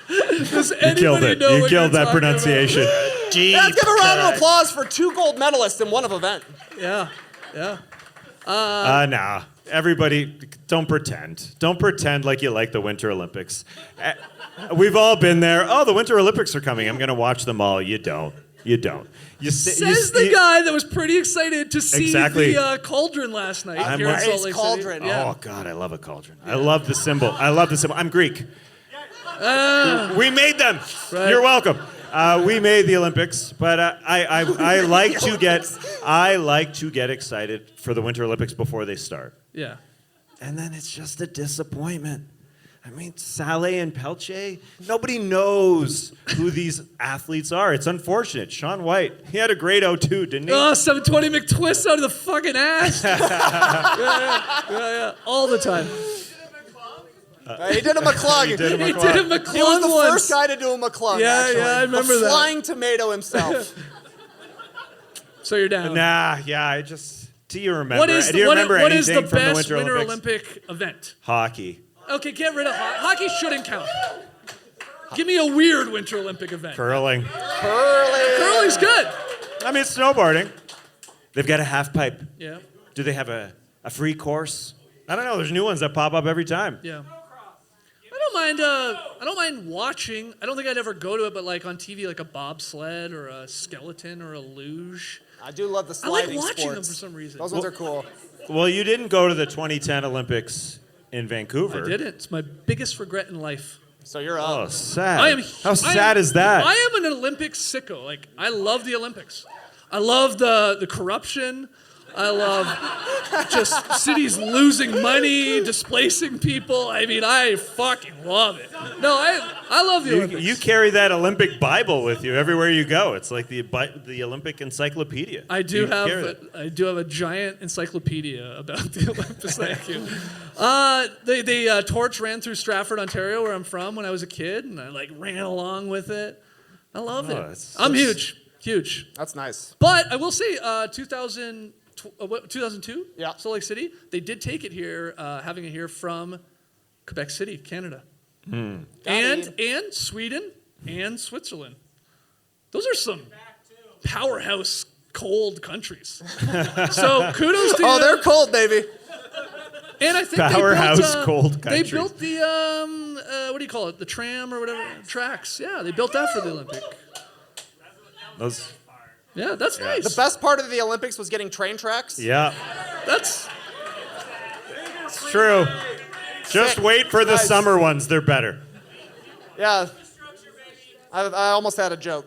Does You killed anybody it. know You what killed you're that talking pronunciation. Let's give a round of applause for 2 gold medalists in one event. about? Yeah. Nah. Everybody, don't pretend. Don't pretend like you like the Winter Olympics. We've all been there. Oh, the Winter Olympics are coming. I'm going to watch them all. You don't. You don't. Says the guy that was pretty excited to see Exactly. the cauldron last night I'm here in right. Salt It's Lake cauldron. City. Yeah. Oh, God, I love a cauldron. I love the symbol. I'm Greek. We made them. Right. You're welcome. We made the Olympics, but I like to get excited for the Winter Olympics before they start. Yeah. And then it's just a disappointment. I mean, Saleh and Pelche, nobody knows who these athletes are. It's unfortunate. Shaun White, he had a great 0-2, didn't he? Oh, 720 McTwist out of the fucking ass. yeah. All the time. He did a McClung. He did a He McClung. did a McClung He was the once. first guy to do a McClung, Yeah, actually. yeah, I remember the that. flying tomato himself. So you're down. Nah, yeah, I just... Do you remember? What is do the, you what, remember what is anything the from the best Winter Olympics? Olympic event? Hockey. Okay, get rid of hockey. Shouldn't count. Give me a weird Winter Olympic event. Curling. Curling's good. I mean, snowboarding. They've got a half pipe. Yeah. Do they have a free course? I don't know. There's new ones that pop up every time. Yeah. I don't mind watching. I don't think I'd ever go to it, but like on TV, like a bobsled or a skeleton or a luge. I do love the I like sliding watching sports. them for some reason. Those ones are cool. Well, you didn't go to the 2010 Olympics in Vancouver. I didn't. It's my biggest regret in life. So you're Oh, up. sad. I How sad am- is that? I am an Olympics sicko. Like, I love the Olympics. I love the corruption. I love just cities losing money, displacing people. I mean, I fucking love it. No, I love the Olympics. You carry that Olympic Bible with you everywhere you go. It's like the Olympic encyclopedia. I do You have carry that. I do have a giant encyclopedia about the Olympics. Thank you. The torch ran through Stratford, Ontario, where I'm from, when I was a kid, and I like ran along with it. I love it. it's I'm such- huge. That's nice. But I will say, 2002, Yeah. Salt Lake City, they did take it here, having it here from Quebec City, Canada, and Sweden and Switzerland. Those are some powerhouse cold countries. So kudos to Oh, you. they're cold, baby. And I think Powerhouse they built, cold They countries. built the what do you call it? The tram or whatever tracks. Yeah, they built that for the Olympic. Those Yeah, that's nice. The best part of the Olympics was getting train tracks. Yeah, That's it's true. Just wait for the Nice. summer ones. They're better. Yeah. I almost had a joke.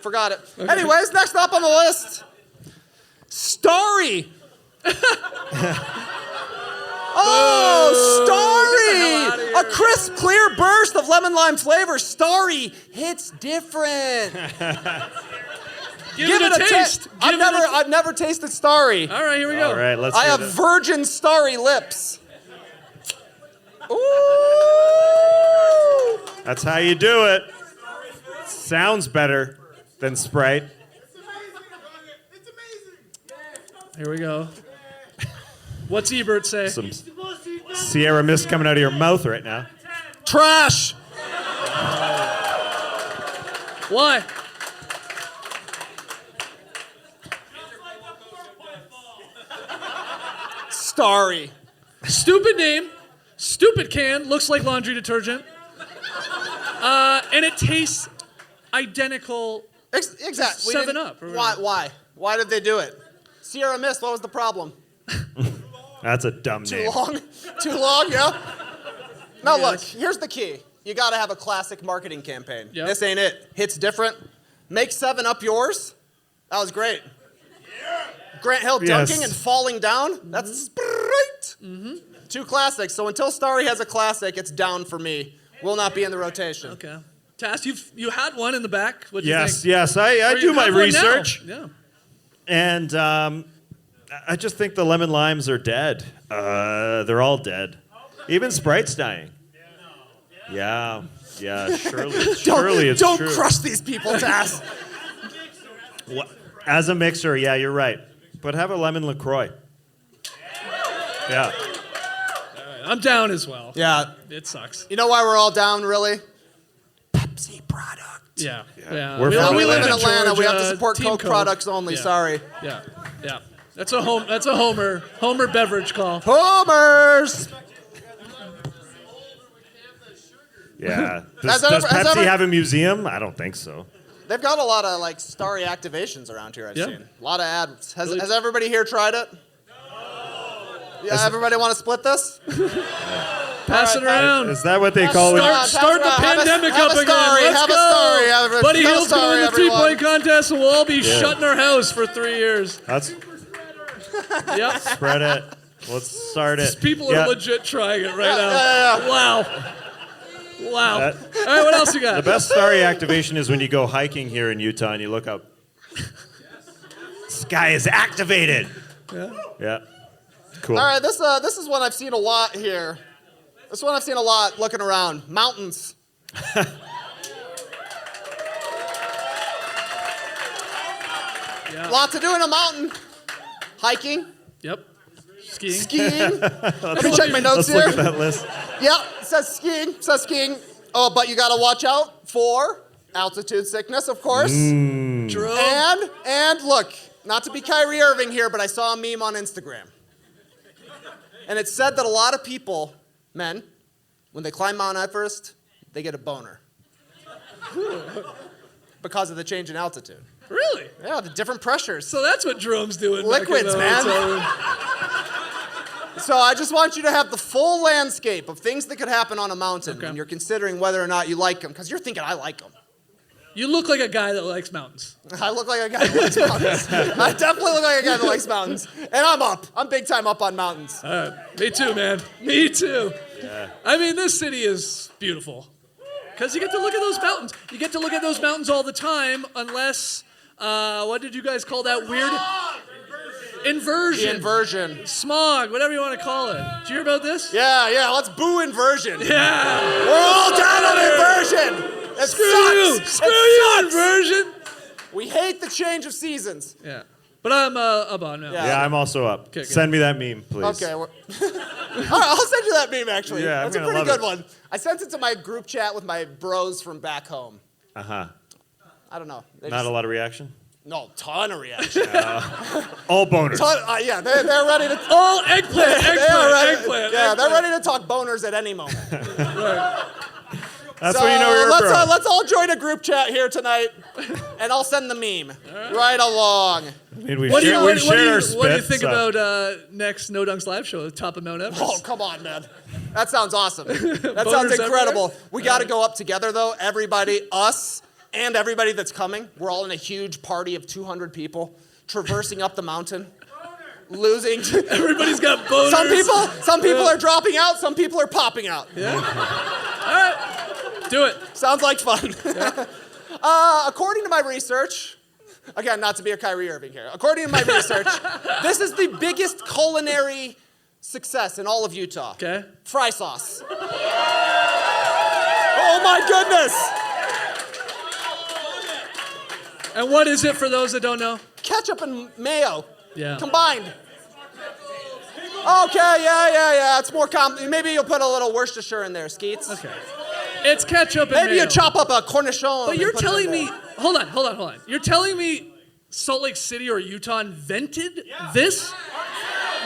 Forgot it. Anyways, next up on the list, Starry. Oh, Starry! A crisp, clear burst of lemon lime flavor. Starry hits different. give it a taste. I've never tasted Starry. All right, here we go. All right, let's I hear have this. virgin Starry lips. Ooh! That's how you do it. Sounds better than Sprite. Here we go. What's Ebert say? Some Sierra Mist coming out of your mouth right now. Trash. Why? Starry. Stupid name, stupid can, looks like laundry detergent, and it tastes identical. Exactly. 7-Up or whatever. Why? Why did they do it? Sierra Mist, what was the problem? That's a dumb Too name. long? Too long, yeah? Now Yeah, look, here's the key. You gotta have a classic marketing campaign. Yep. This ain't it. Hits different. Make 7-Up yours. That was great. Grant Hill Yes. dunking and falling down. That's Sprite. Two classics. So until Starry has a classic, it's down for me. Will not be in the rotation. Okay. Tass, you had one in the back. What do you Yes, think? yes. I Or do you my have one now. research. Yeah. And I just think the lemon limes are dead. They're all dead. Even Sprite's dying. Yeah, surely it's Don't true. crush these people, Tass. As a mixer, yeah, you're right. But have a lemon LaCroix. Yeah. I'm down as well. Yeah. It sucks. You know why we're all down, really? Pepsi product. Yeah. We're we, from We live in Atlanta, Atlanta. We have to Georgia. support Team Coke products only. Yeah. Sorry. Yeah. Yeah. That's a Homer beverage call. Homers. Yeah. Has Does ever- has Pepsi ever- have a museum? I don't think so. They've got a lot of like Starry activations around here. I've Yeah. seen a lot of ads. Has Really? everybody here tried it? Yeah. Everybody want to split this? Pass it around. Is that what they call it? Pass Start the around. Have a- pandemic have up a again. story, Let's have a go. story, have a- Buddy have a Hill's going to story, win the everyone. 3-point contest, and we'll all be shutting our house for 3 years. Let's Yep. spread it. Let's start it. People Yeah. are legit trying it right Yeah, now. yeah, yeah. Wow. Wow. That- All right, what else you got? The best Starry activation is when you go hiking here in Utah and you look up. Sky is activated. Yeah. Cool. All right. This is one I've seen a lot here. This one I've seen a lot looking around. Mountains. Yeah. Lot to do in a mountain. Hiking, Yep. Skiing. skiing. Let me check my Let's notes look here. at that list. Yep, it says skiing. Oh, but you gotta watch out for altitude sickness, of course. Jerome. And look, not to be Kyrie Irving here, but I saw a meme on Instagram. And it said that a lot of people, men, when they climb Mount Everest, they get a boner. Because of the change in altitude. Really? Yeah, the different pressures. So that's what Jerome's doing. back in Liquids, the man. hotel room. So I just want you to have the full landscape of things that could happen on a mountain Okay. when you're considering whether or not you like them, because you're thinking, I like them. You look like a guy that likes mountains. I look like a guy that likes mountains. I definitely look like a guy that likes mountains. And I'm up. I'm big time up on mountains. Me too, man. Me too. Yeah. I mean, this city is beautiful. Because you get to look at those mountains. You get to look at those mountains all the time, unless, what did you guys call that weird? Inversion. The inversion. Smog, whatever you want to call it. Did you hear about this? Yeah, let's boo inversion. Yeah. We're all down on inversion. It Screw you. sucks. Screw It you, sucks. inversion. We hate the change of seasons. Yeah. But I'm up on now. Yeah. Yeah, I'm also up. Okay, good. Send me that meme, please. Okay. All right, I'll send you that meme, actually. Yeah, I'm That's a gonna pretty love good it. one. I sent it to my group chat with my bros from back home. Uh-huh. I don't know. They Not just- a lot of reaction? No, ton of reaction. All boners. Yeah, they're ready to. Oh, eggplant, They're ready- eggplant. Yeah, they're ready to talk boners at any moment. That's when you know you're a bro. Let's all join a group chat here tonight, and I'll send the meme right along. I mean, we've What do you, shared, what, we've what do shared you, our what do you spits, think so- about next No Dunks live show at the top of Mount Everest? Oh, come on, man. That sounds awesome. That Boners sounds incredible. everywhere? We got to go up together, though. Everybody, us, and everybody that's coming. We're all in a huge party of 200 people traversing up the mountain. Losing. Everybody's got boners. Some people are dropping out. Some people are popping out. Yeah. All right. Do it. Sounds like fun. According to my research, again, not to be a Kyrie Irving here. According to my research, this is the biggest culinary success in all of Utah. Okay. Fry sauce. Oh my goodness. And what is it for those that don't know? Ketchup and mayo. Yeah. Combined. Okay, yeah. It's more maybe you'll put a little Worcestershire in there, Skeets. Okay. It's ketchup and Maybe mayo. you chop up a cornichon. But and you're put it in telling there. me, hold on. You're telling me Salt Lake City or Utah invented this?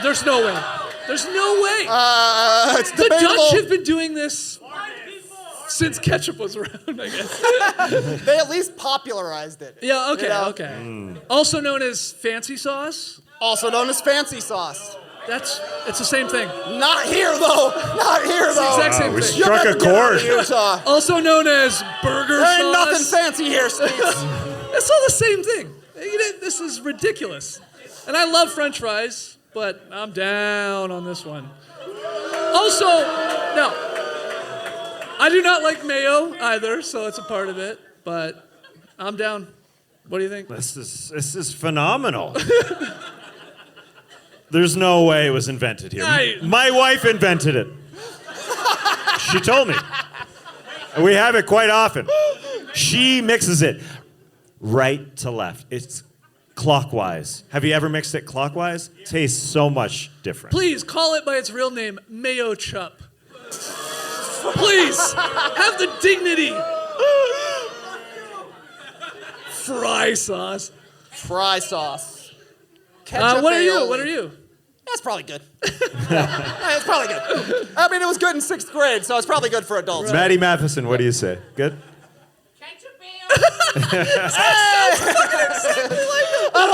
There's no way. There's no way. It's The debatable. Dutch have been doing this since ketchup was around, I guess. They at least popularized it. Yeah, okay, You know? okay. Also known as fancy sauce. Also known as fancy sauce. It's the same thing. Not here though. Not here though. Exact same we thing. You struck better a get out chord. of Utah. Also known as burger There ain't sauce. nothing fancy here, Skeets. It's all the same thing. This is ridiculous. And I love French fries, but I'm down on this one. Also, no. I do not like mayo either, so it's a part of it, but I'm down. What do you think? This is phenomenal. There's no way it was invented here. My wife invented it. She told me. And we have it quite often. She mixes it right to left. It's clockwise. Have you ever mixed it clockwise? Tastes so much different. Please call it by its real name, Mayo Chup. Please, have the dignity. Fry sauce. Fry sauce. Ketchup What are you? aioli. What are you? That's probably good. Yeah, it's probably good. I mean, it was good in 6th grade, so it's probably good for adults. Maddie Matheson, what do you say? Good?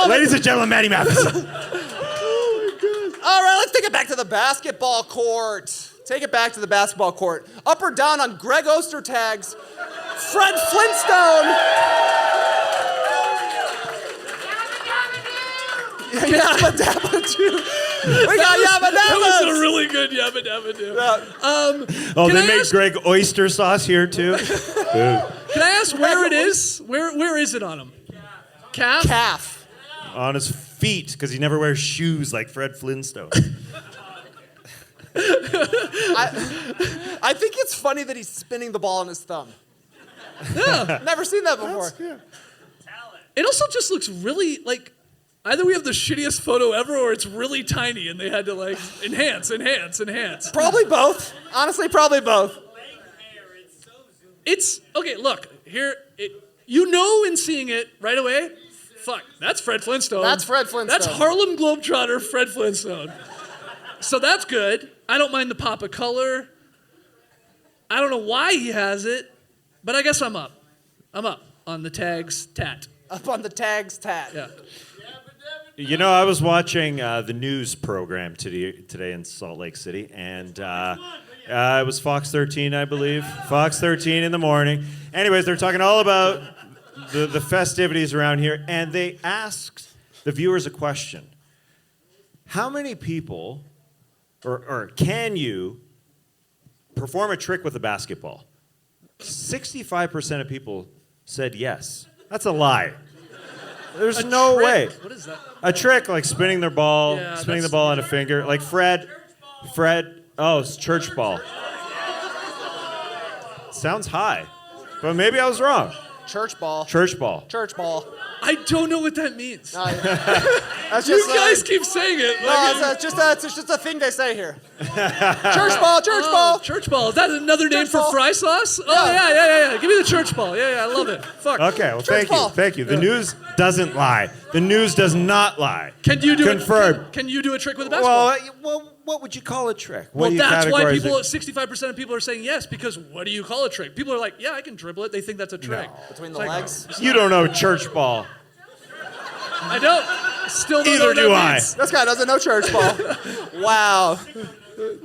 Ladies and gentlemen, Maddie Matheson. All right, let's take it back to the basketball court. Take it back to the basketball court. Up or down on Greg Ostertag's Fred Flintstone. Yabba dabba doo. We got yabba That was a dabbas. really good yabba dabba doo. Oh, Can they I make ask- Greg oyster sauce here too. Can I ask where it is? Where is it on him? Calf? Calf. On his feet, because he never wears shoes like Fred Flintstone. I think it's funny that he's spinning the ball on his thumb. Yeah. Never seen that before. It also just looks really like either we have the shittiest photo ever or it's really tiny and they had to like enhance. Probably both. Honestly, probably both. It's okay, look, you know in seeing it right away, fuck, that's Fred Flintstone. That's Fred Flintstone. That's Harlem Globetrotter Fred Flintstone. So that's good. I don't mind the pop of color. I don't know why he has it, but I guess I'm up. I'm up on the tags tat. Up on the tags tat. Yeah. You know, I was watching the news program today in Salt Lake City, and it was Fox 13, I believe. Fox 13 in the morning. Anyways, they're talking all about the festivities around here, and they asked the viewers a question. How many people, or can you perform a trick with a basketball? 65% of people said yes. That's a lie. There's no Trick? way. What is that? A trick like spinning their ball, Yeah, spinning the that's- ball on a finger. Like Fred, it's church ball. Sounds high, but maybe I was wrong. Church ball. Church ball. Church ball. I don't know what that means. No, That's You just guys keep saying it. no, it's just a thing they say here. Church ball, church ball. Church ball. Is that another name Church for ball. fry sauce? Oh, yeah. Give me the church ball. Yeah, I love it. Fuck. Okay, well, Church ball. thank you. The news doesn't lie. The news does not lie. Can you do Confirmed. Can you do a trick with a basketball? Well, what would you call a trick? What Well, do you that's why categorize people, it? 65% of people are saying yes, because what do you call a trick? People are like, yeah, I can dribble it. They think that's a trick. Between the It's like, legs. You don't know church ball. I don't. Still don't know Either what that do I. means. This guy doesn't know church ball. Wow.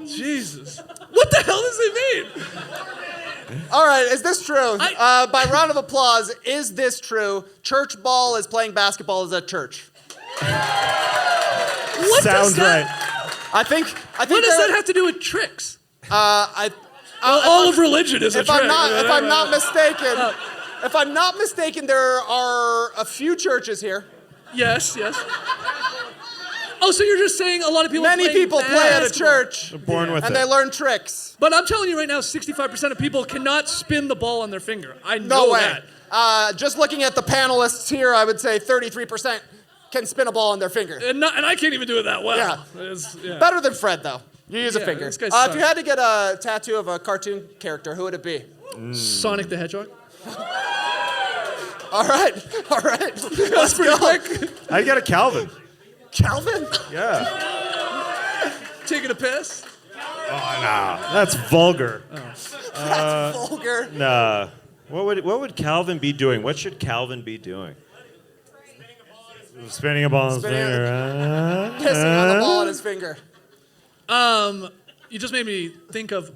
Jesus. What the hell does it mean? All right, is this true? By round of applause, is this true? Church ball is playing basketball at church. What Sounds does that, right. I think. What does that have to do with tricks? I. All of religion is a If trick. I'm not mistaken, there are a few churches here. Yes. Oh, so you're just saying a lot of people Many playing people play at a basketball. church, Born with and it. they learn tricks. But I'm telling you right now, 65% of people cannot spin the ball on their finger. I No know way. that. Just looking at the panelists here, I would say 33% can spin a ball on their finger. And I can't even do it that well. Yeah. Better than Fred, though. You use a Yeah, finger. this guy If sucks. you had to get a tattoo of a cartoon character, who would it be? Sonic the Hedgehog. All right. That's pretty quick. I got a Calvin. Calvin? Yeah. Taking a piss. Oh, no. That's vulgar. That's vulgar. Nah. What would Calvin be doing? What should Calvin be doing? Spinning a ball on his Spinning it. finger. Pissing on the ball on his finger. You just made me think of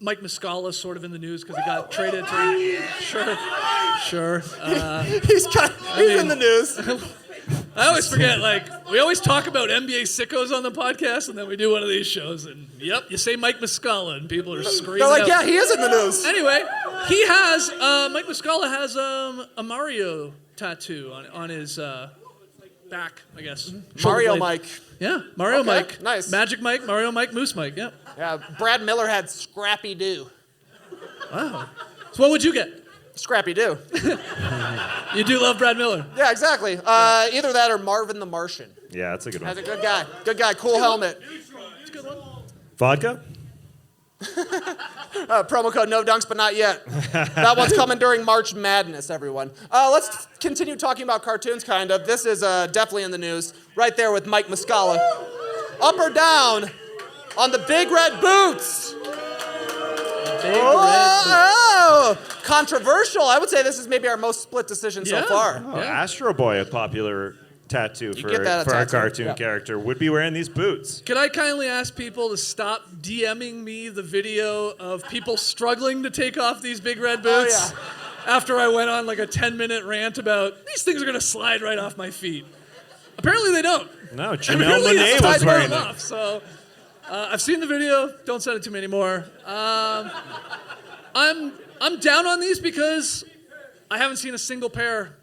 Mike Muscala sort of in the news because he got traded to. Sure. He's in the news. I always forget, we always talk about NBA sickos on the podcast, and then we do one of these shows, and yep, you say Mike Muscala, and people are screaming They're like, out. yeah, he is in the news. Anyway, he has, Mike Muscala has a Mario tattoo on his back, I guess. Shoulder Mario blade. Mike. Yeah, Mario Okay, Mike. nice. Magic Mike, Mario Mike, Moose Mike, yeah. Yeah, Brad Miller had Scrappy Doo. Wow. So what would you get? Scrappy Doo. You do love Brad Miller. Yeah, exactly. Either that or Marvin the Martian. Yeah, that's a good That's one. a good guy. Good guy. Cool helmet. It's a good one. Vodka? Promo code no dunks, but not yet. That one's coming during March Madness, everyone. Let's continue talking about cartoons, kind of. This is definitely in the news. Right there with Mike Muscala. Up or down on the Big Red Boots. Oh, controversial. I would say this is maybe our most split decision so Yeah. far. Oh, Astro Boy, a popular tattoo for get that a tattoo. cartoon Yeah. character, would be wearing these boots. Can I kindly ask people to stop DMing me the video of people struggling to take off these big red boots? After I went on a 10-minute rant about these things are going to slide right off my feet. Apparently they don't. No, Janelle Apparently Monáe it's was tied wearing them them. off. So I've seen the video. Don't send it to me anymore. I'm down on these because I haven't seen a single pair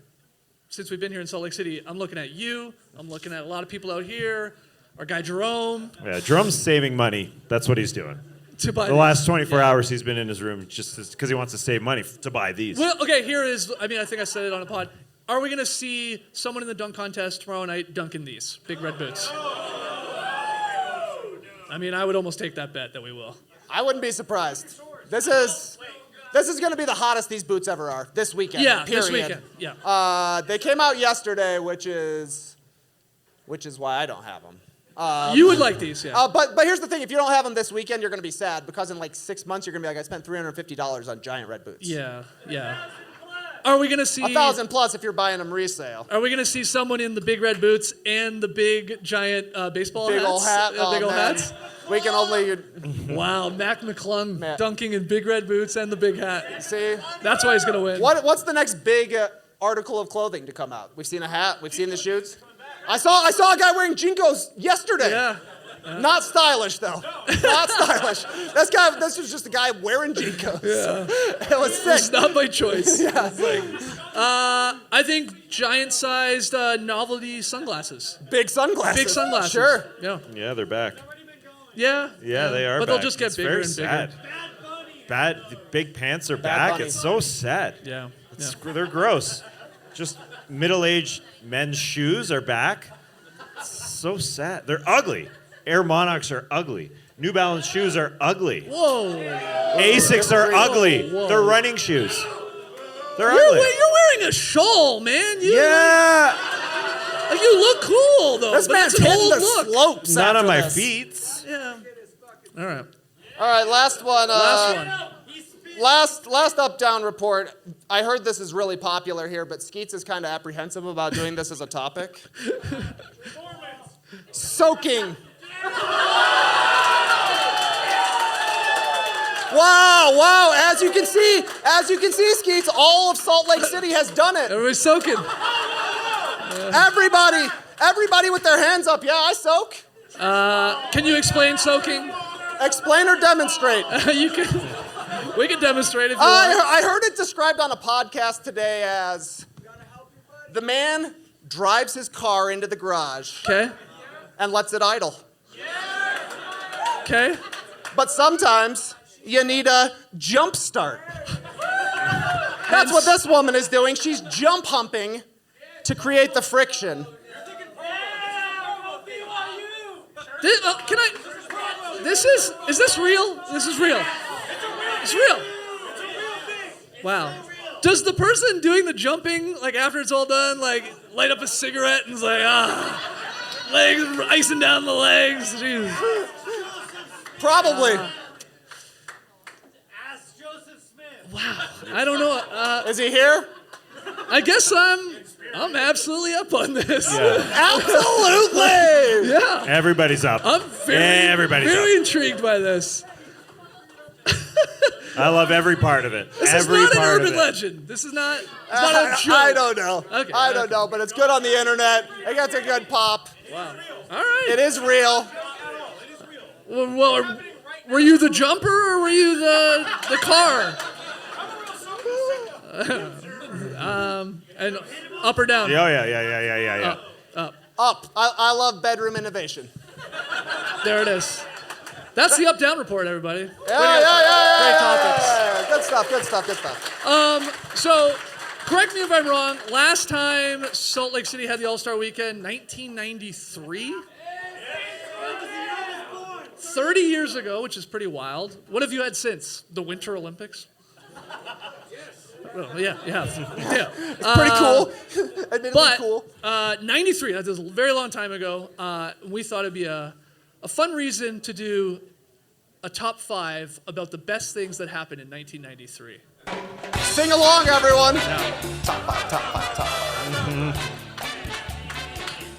since we've been here in Salt Lake City. I'm looking at you. I'm looking at a lot of people out here. Our guy Jerome. Yeah, Jerome's saving money. That's what he's doing. To buy The last 24 hours he's been in his room just because he wants to save money to buy these. Well, okay, here is, I think I said it on a pod. Are we going to see someone in the dunk contest tomorrow night dunking these big red boots? I would almost take that bet that we will. I wouldn't be surprised. This is going to be the hottest these boots ever are this weekend. Yeah, period. this weekend. Yeah. They came out yesterday, which is why I don't have them. You would like these, yeah. But here's the thing: if you don't have them this weekend, you're going to be sad because in 6 months you're going to be like, I spent $350 on giant red boots. Yeah. Are we going to see... 1,000 plus if you're buying them resale. Are we going to see someone in the big red boots and the big giant baseball Big hats? old hat. Big old man. hats? We can only Wow, Mac McClung Man. dunking in big red boots and the big hat. see. That's why he's going to win. What's the next big article of clothing to come out? We've seen a hat. We've seen the shoots. I saw a guy wearing Jinkos yesterday. Yeah. Not stylish though. Not stylish. This was just a guy wearing Jinkos. Yeah. It was sick. It's not by choice. Yeah. I think giant-sized novelty sunglasses. Big sunglasses. Big sunglasses. Sure. Yeah. Yeah, they're back. Yeah. Yeah, they are But back. they'll just get It's bigger very and sad. bigger. The big pants are Bad back. Bunny. It's so sad. Yeah. They're gross. Just middle-aged men's shoes are back. So sad. They're ugly. Air Monarchs are ugly. New Balance shoes are ugly. Whoa. Asics are ugly. Whoa. They're running shoes. They're You're ugly. wearing a shawl, man. Yeah. Like, you look cool, though. This but man's that's an hitting old the look. slopes. Not on after my this. feet. Yeah. All right. All right, last one. Last one. Last up-down report. I heard this is really popular here, but Skeets is kind of apprehensive about doing this as a topic. Soaking. Wow. As you can see, Skeets, all of Salt Lake City has done it. Everybody's soaking. Everybody with their hands up. Yeah, I soak. Can you explain soaking? Explain or demonstrate. You can. We can demonstrate if you want. I heard it described on a podcast today as the man drives his car into the garage Okay. and lets it idle. Okay. But sometimes you need a jump start. That's what this woman is doing. She's jump humping to create the friction. Is this real? This is real. It's real. Wow. Does the person doing the jumping, like after it's all done, like light up a cigarette and is like, legs, icing down the legs? Jeez. Probably. Ask Joseph Smith. Wow. I don't know. Is he here? I guess I'm absolutely up on this. Absolutely. Yeah. Everybody's up. I'm Everybody's very up. intrigued by this. I love every part of it. This is not an urban legend. This is not. It's not a joke. I don't know. Okay, I don't know, but it's good on the internet. It gets a good pop. Wow. All right. It is real. Well, were you the jumper or were you the car? And up or down? Yeah. Up. I love bedroom innovation. There it is. That's the up-down report, everybody. Yeah. Great topics. Good stuff. So, correct me if I'm wrong. Last time Salt Lake City had the All-Star Weekend, 1993? 30 years ago, which is pretty wild. What have you had since? The Winter Olympics? Well, yeah. It's pretty cool. Admittedly But cool. 93, that was a very long time ago. We thought it'd be a fun reason to do a top 5 about the best things that happened in 1993. Sing along, everyone. Now,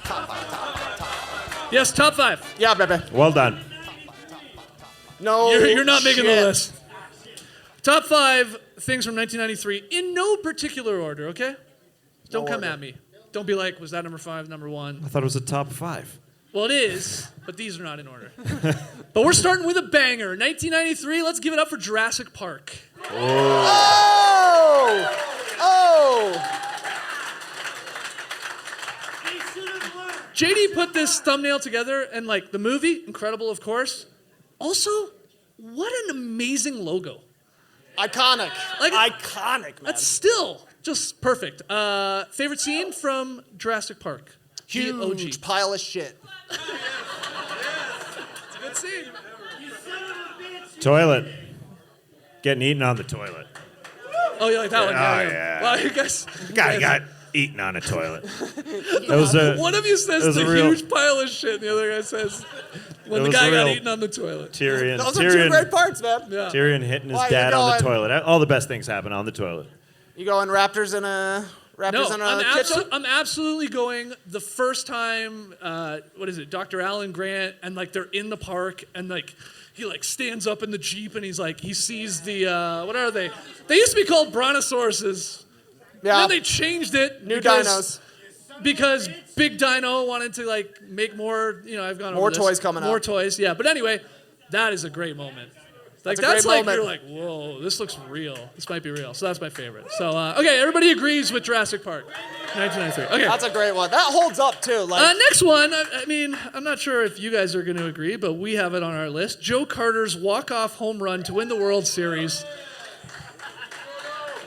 Top five. yes, top 5. Yeah, baby. Well done. No, You're not making the shit. list. Top 5 things from 1993 in no particular order, okay? Don't come order. at me. Don't be like, was that number 5, number 1? I thought it was a top 5. Well, it is, but these are not in order. But we're starting with a banger. 1993, let's give it up for Jurassic Park. Oh! JD put this thumbnail together, and like the movie, incredible, of course. Also, what an amazing logo. Iconic. Like- Iconic, man. That's still just perfect. Favorite scene from Jurassic Park? The OG. Huge pile of shit. It's a good scene. Toilet. Getting eaten on the toilet. Oh, you like that one? Oh, yeah. Well, you guys. Guy got eaten on a toilet. That was a. One of you says was the a real- huge pile of shit, and the other guy says when It the was guy a got real- eaten on the toilet. Tyrion. Those are two great parts, man. Yeah. Tyrion hitting his Why you dad on the going- toilet. All the best things happen on the toilet. You going Raptors in a No, kitchen? I'm absolutely going the first time, Dr. Alan Grant, and like they're in the park, and like he like stands up in the Jeep, and he's like, he sees the, what are they? They used to be called brontosauruses. Yeah. Then they changed it. New because- dinos. Because Big Dino wanted to like make more, I've gone over More this. toys coming More out. toys, yeah. But anyway, that is a great moment. Like That's a great like moment. you're like, whoa, this looks real. This might be real. So that's my favorite. So okay, everybody agrees with Jurassic Park, 1993. Okay. That's a great one. That holds up too. Like Next one. I mean, I'm not sure if you guys are going to agree, but we have it on our list. Joe Carter's walk-off home run to win the World Series.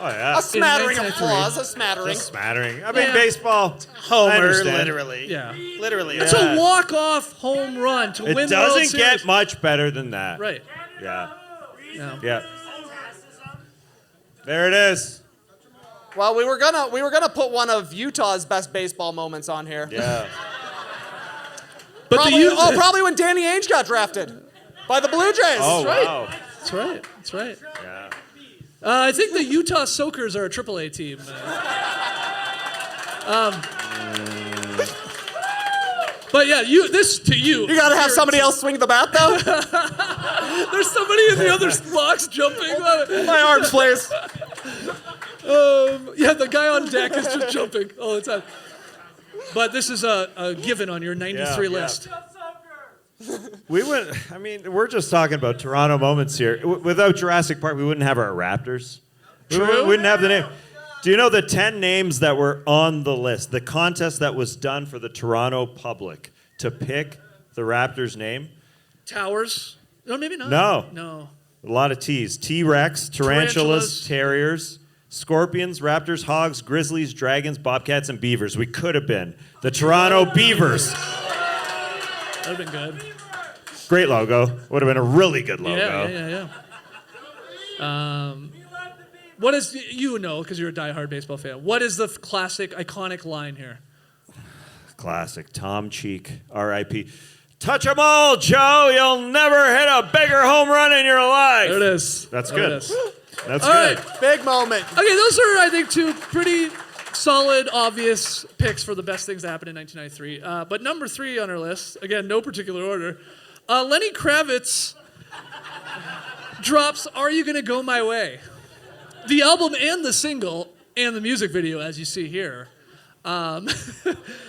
Oh, yeah. A smattering of 1993. flaws, a smattering. Just smattering. I mean, Yeah. baseball. I Homer, understand. literally. Yeah. Literally. It's a walk-off home run to It win the World doesn't Series. get much better than that. Right. Yeah. No. Yeah. There it is. Well, we were gonna put one of Utah's best baseball moments on here. Yeah. But Probably when Danny Ainge got drafted by the Blue Jays. Oh, right. wow. That's right. That's right. Yeah. I think the Utah Soakers are a AAA team. But yeah, this to you. You gotta have somebody else swing the bat, though. There's somebody in the other box jumping. My arms, please. Yeah, the guy on deck is just jumping all the time. But this is a given on your 93 Yeah, yeah. list. We wouldn't, I mean, we're just talking about Toronto moments here. Without Jurassic Park, we wouldn't have our Raptors. True. We wouldn't have the name. Do you know the 10 names that were on the list? The contest that was done for the Toronto public to pick the Raptors' name? Towers? No, maybe not. No. A lot of T's. T-Rex, tarantulas, terriers, scorpions, raptors, hogs, grizzlies, dragons, bobcats, and beavers. We could have been the Toronto Beavers. That would have been good. Great logo. Would have been a really good logo. Yeah. What is, you know, because you're a diehard baseball fan, what is the classic, iconic line here? Classic. Tom Cheek, R.I.P. Touch 'em all, Joe. You'll never hit a bigger home run in your life. There it is. That's There it good. is. That's All good. right. Big moment. Okay, those are, I think, two pretty solid, obvious picks for the best things that happened in 1993. But number 3 on our list, again, no particular order, Lenny Kravitz drops Are You Gonna Go My Way? The album and the single and the music video, as you see here. Now,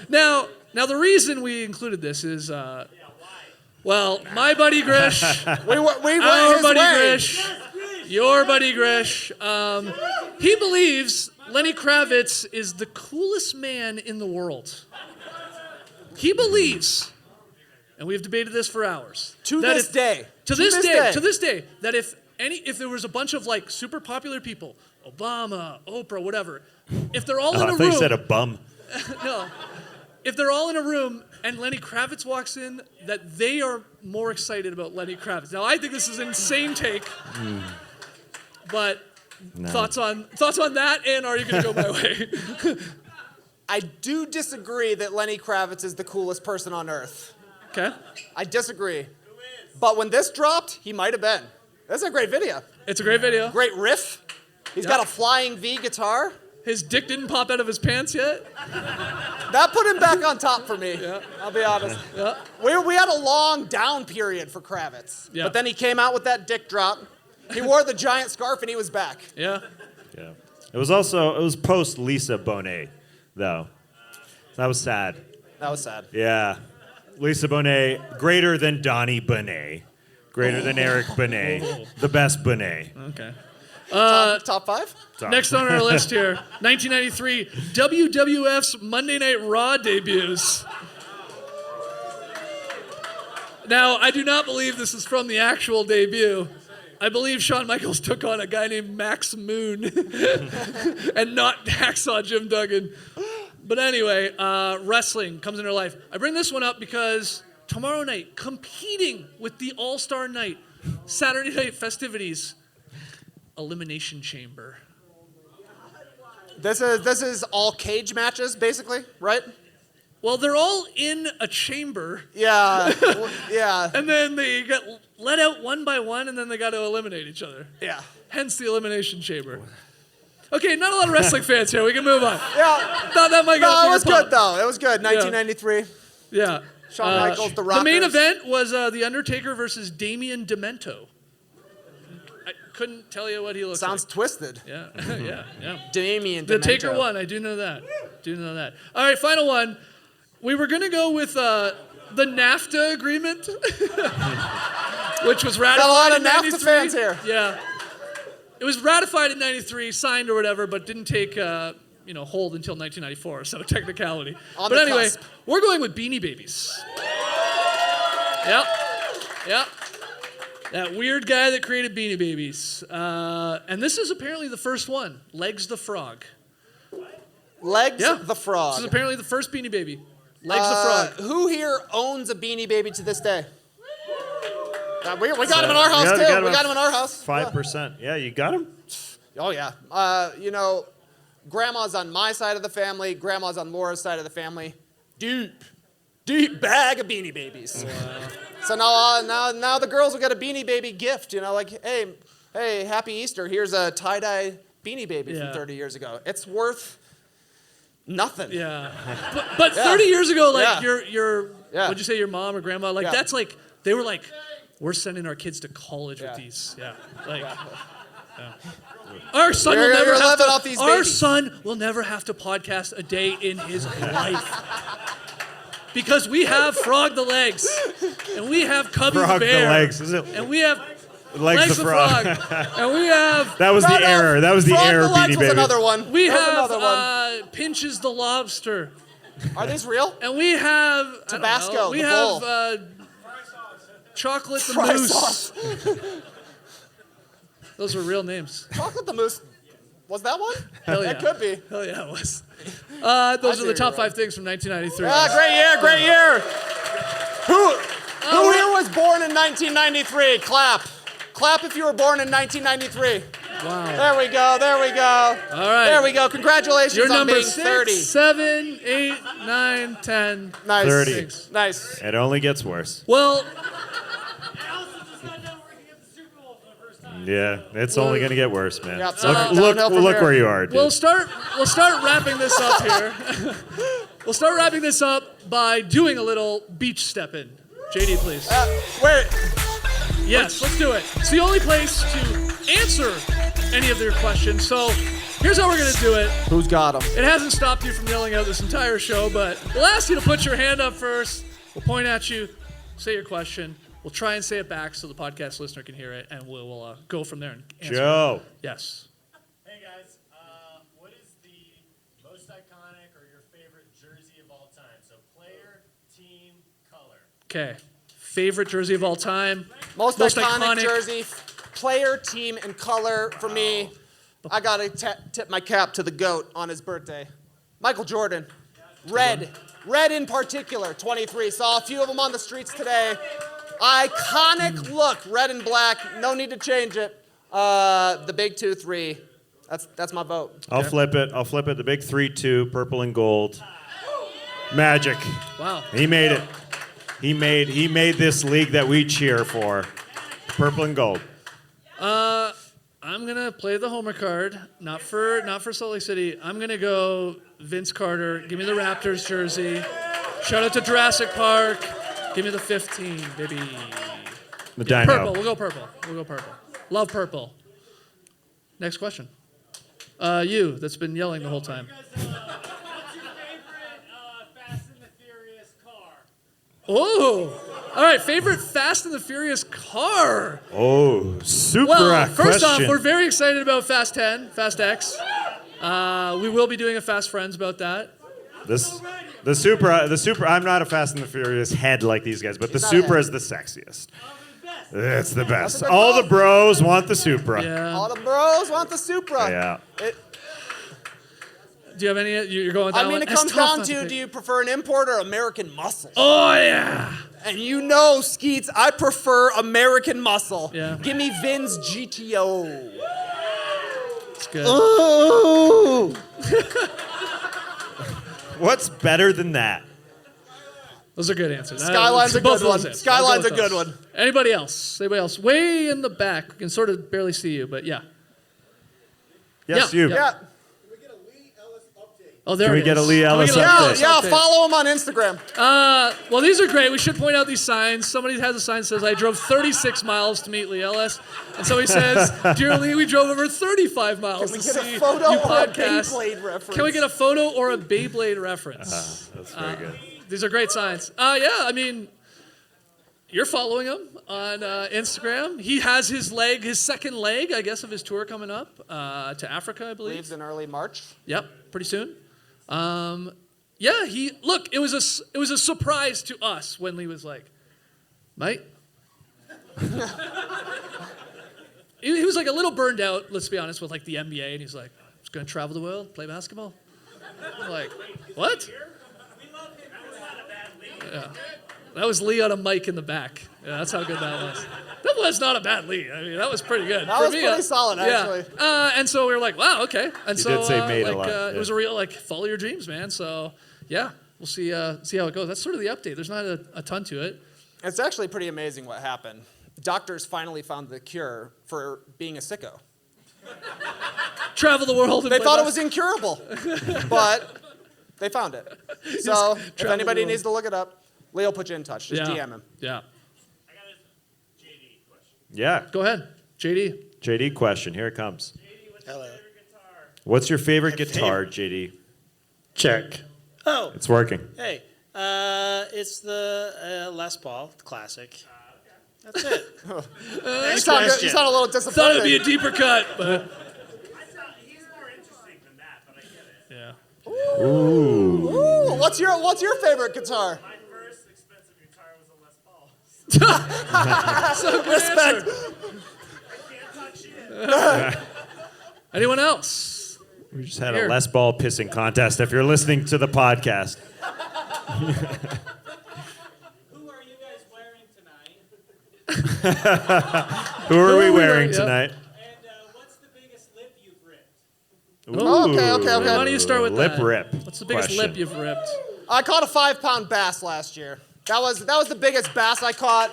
the reason we included this is, well, my buddy Grish, We went our his buddy way. Grish, your buddy Grish, he believes Lenny Kravitz is the coolest man in the world. He believes, and we've debated this for hours. To that this if- day. To this day, that if there was a bunch of like super popular people, Obama, Oprah, whatever, if they're all Oh, in I a thought you room, said a bum. no, if they're all in a room and Lenny Kravitz walks in, that they are more excited about Lenny Kravitz. Now, I think this is an insane take, but No. thoughts on that, and Are You Gonna Go My Way? I do disagree that Lenny Kravitz is the coolest person on earth. Okay, I disagree. But when this dropped, he might have been. That's a great video. it's a great video. Great riff. He's got a flying V guitar. His dick didn't pop out of his pants yet. That put him back on top for me. Yeah. I'll be honest. Yeah. We had a long down period for Kravitz. Yeah. But then he came out with that dick drop. He wore the giant scarf and he was back. Yeah. Yeah. It was post Lisa Bonet, though. That was sad. That was sad. Yeah. Lisa Bonet, greater than Donnie Bonet, greater than Eric Bonet, the best Bonet. Okay. Top 5? Next on our list here, 1993, WWF's Monday Night Raw debuts. Now, I do not believe this is from the actual debut. I believe Shawn Michaels took on a guy named Max Moon and not Hacksaw Jim Duggan. But anyway, wrestling comes into her life. I bring this one up because tomorrow night, competing with the All-Star Night, Saturday night festivities, Elimination Chamber. This is all cage matches, basically, right? Well, they're all in a chamber, Yeah. Yeah. and then they get let out one by one, and then they got to eliminate each other. Yeah. Hence the Elimination Chamber. Okay, not a lot of wrestling fans here. We can move on. Yeah. Thought that might No, get it was good, though. It was good. 1993. Yeah. Shawn Michaels, The Rockers. The main event was The Undertaker versus Damien Demento. I couldn't tell you what he looked Sounds like. twisted. Yeah, yeah. Damien The Demento. Taker won. I do know that. All right, final one. We were going to go with the NAFTA agreement, which was ratified Got a lot of in NAFTA 93. fans here. Yeah. It was ratified in 93, signed or whatever, but didn't take hold until 1994, so technicality. On But the anyway, cusp. we're going with Beanie Babies. Yep. That weird guy that created Beanie Babies. And this is apparently the first one. Legs the Frog. Legs Yeah. the Frog. This is apparently the first Beanie Baby. Legs the Frog. Who here owns a Beanie Baby to this day? We got him in our house, too. We got him in our house. 5%. Yeah, you got him? Oh, yeah. Grandma's on my side of the family. Grandma's on Laura's side of the family. Deep bag of Beanie Babies. Wow. So now the girls will get a Beanie Baby gift. Hey, happy Easter. Here's a tie-dye Beanie Baby from 30 years ago. It's worth nothing. Yeah. But 30 years ago, your Yeah. what'd you say, your mom or grandma? Like, Yeah. that's like, they were like, we're sending our kids to college with these. Yeah. Like, yeah. Our son will You're never have living to. off these Our babies. son will never have to podcast a day in his life. Because we have Frog the Legs, and we have Cubby Frog the the Bear, Legs. Is it and we have Legs the Frog? and we have That was the error. That was the Frog error, the Legs Beanie was Baby. another one. we There's have another one. Pinches the Lobster, Are these real? and we have Tabasco, I don't know, we the have bull. Chocolate the Fry Moose. sauce. Those are real names. Chocolate the Moose. Was that one? Hell yeah. It could be. Hell yeah, it was. Those I are see the you're top right. 5 things from 1993. Great year. Who here was born in 1993? Clap. Clap if you were born in 1993. Wow. There we go. All right. There we go. Congratulations You're on number being 6, 30. 7, 8, 9, 10. Nice. 30. Thanks. Nice. It only gets worse. Well, Allison just got done working at the Super Bowl for the first time. Yeah, it's only going to get worse, man. Yep, Look from here. where you are, dude. we'll start wrapping this up here. We'll start wrapping this up by doing a little beach stepping. JD, please. Wait. Yes, let's do it. It's the only place to answer any of their questions. So here's how we're going to do it. Who's got them? It hasn't stopped you from yelling out this entire show, but we'll ask you to put your hand up first. We'll point at you, say your question. We'll try and say it back so the podcast listener can hear it, and we'll go from there and answer. Joe. Yes. Hey guys, what is the most iconic or your favorite jersey of all time? So player, team, color. Okay. Favorite jersey of all time. Most iconic jersey, player, team, and color for me. I got to tip my cap to the GOAT on his birthday. Michael Jordan. Red. Red in particular, 23. Saw a few of them on the streets today. Iconic look, red and black. No need to change it. The big 2-3. That's my vote. I'll flip it. The big 3-2, purple and gold. Magic. Wow. He made it. He made this league that we cheer for. Purple and gold. I'm gonna play the homer card, not for Salt Lake City. I'm gonna go Vince Carter. Give me the Raptors jersey. Shout out to Jurassic Park. Give me the 15, baby. The dino. Purple. We'll go purple. Love purple. Next question. You that's been yelling the whole time. What's your favorite Fast and the Furious car? Oh. All right. Favorite Fast and the Furious car. Oh, super Well, first question. off, we're very excited about Fast 10, Fast X. We will be doing a Fast Friends about that. The Supra. I'm not a Fast and the Furious head like these guys, but the not Supra a is the sexiest. Oh, the best. It's the best. good All call. the bros want the Supra. Yeah. All the bros want the Supra. Yeah. Do you have any? You're going with that I mean, one? it It's comes tough down not to, pick. do you prefer an import or American muscle? Oh yeah. And you know, Skeets, I prefer American muscle. Yeah. Give me Vin's GTO. It's good. Ooh. What's better than that? Those are good answers. Skyline's a Both good of those one. answers. Skyline's I'll go a with good those. one. Anybody else? Anybody else? Way in the back. We can sort of barely see you, but yeah. Yes, Yeah. you. Yeah. Yeah. Oh, there Can we it get a is. Lee Can we Ellis get a Lee update? Ellis Yeah, update? follow him on Instagram. Well, these are great. We should point out these signs. Somebody has a sign that says, I drove 36 miles to meet Lee Ellis. And somebody says, Dear Lee, we drove over 35 miles Can we to get see a photo you or a podcast. Beyblade reference? Can we get a photo or a Beyblade reference? That's very good. These are great signs. Yeah, I mean, you're following him on Instagram. He has his second leg, I guess, of his tour coming up to Africa, I believe. Leaves in early March. Yep, pretty soon. Yeah, it was a surprise to us when Lee was like, mate, he was like a little burned out, let's be honest, with like the NBA, and he's like, I'm just gonna travel the world, play basketball. I'm like, what? Yeah. That was Lee on a mic in the back. Yeah, that's how good that was. That was not a bad Lee. I mean, that was pretty good. That was pretty solid, actually. Yeah. And so we were like, wow, okay. And so did say made a lot, it was a real like follow your dreams, man. So yeah, we'll see how it goes. That's sort of the update. There's not a ton to it. It's actually pretty amazing what happened. Doctors finally found the cure for being a sicko. Travel the world. And They play thought it was incurable, but they found it. So if travel anybody the world. needs to look it up, Leo put you in touch. Just Yeah. DM him. Yeah. I got a JD question. Yeah. Go ahead, JD. JD question. Here it comes. JD, what's Hello. your favorite guitar? What's your favorite guitar, JD? Check. Oh, It's working. hey. It's the Les Paul classic. That's it. You sound a little disappointed. Thought it'd be a deeper cut, but I thought he's more interesting than that, but I get it. yeah. Ooh, what's your favorite guitar? My first expensive guitar was a Les Paul. So good Respect. answer. I can't talk shit. Anyone else? We just had Here. a Les Ball pissing contest if you're listening to the podcast. Who are you guys wearing tonight? Who are we wearing Yep. tonight? And what's the biggest lip you've ripped? Okay. Why don't you start with lip that? rip. What's the biggest question. lip you've ripped? I caught a 5-pound bass last year. That was the biggest bass I caught.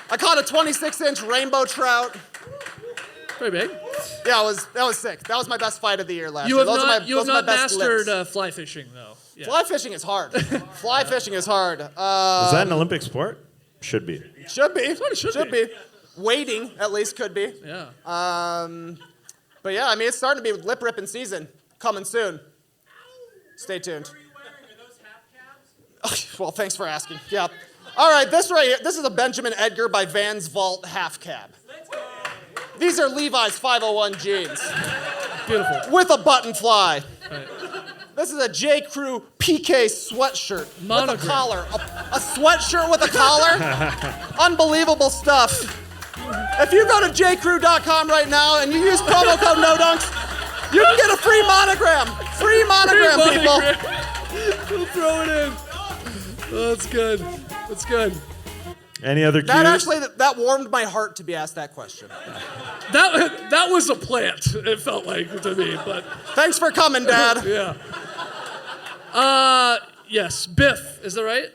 I caught a 26-inch rainbow trout. Pretty big. Yeah, that was sick. That was my best fight of the year last You year. have Those not, are you have my not best mastered lips. fly fishing, though. Yeah. Fly fishing is hard. Fly fishing is hard. Is that an Olympic sport? Should be. Should be. Should be. Wading, at least, could be. Yeah. But yeah, I mean, it's starting to be lip ripping season. Coming soon. Stay tuned. What are you wearing? Are those half cabs? Well, thanks for asking. Yeah. All right, this right here, this is a Benjamin Edgar by Vans Vault half cab. Let's go. These are Levi's 501 jeans Beautiful. with a button fly. Right. This is a J. Crew PK sweatshirt with a Monogram. collar. A sweatshirt with a collar? Unbelievable stuff. If you go to jcrew.com right now and you use promo code NODUNKS, you can get a free monogram. Free monogram, people. We'll throw it in. Oh, that's good. That's good. Any other cues? That warmed my heart to be asked that question. That was a plant, it felt like to me, but Thanks for coming, Dad. yeah. Yes, Biff, is that right?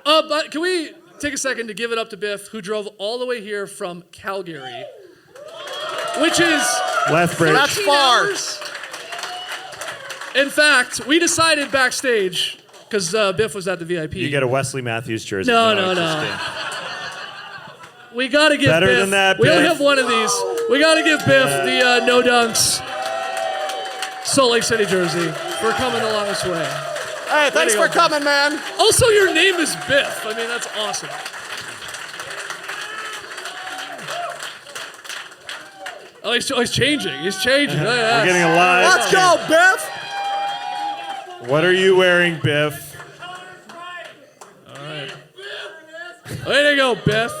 But can we take a second to give it up to Biff, who drove all the way here from Calgary, which is Left bridge. That's 13 far. hours. In fact, we decided backstage, because Biff was at the VIP. You get a Wesley Matthews jersey. No. I'm just kidding. We gotta give Better Biff. than that, We only Biff. have one of these. We gotta give Biff the No Dunks Salt Lake City jersey for coming along this way. Hey, thanks you for go, coming, man. Also, your name is Biff. I mean, that's awesome. Oh, he's changing. He's changing. Oh, yeah. We're getting a lot. Let's go, Biff. What are you wearing, Biff? Way to go, Biff.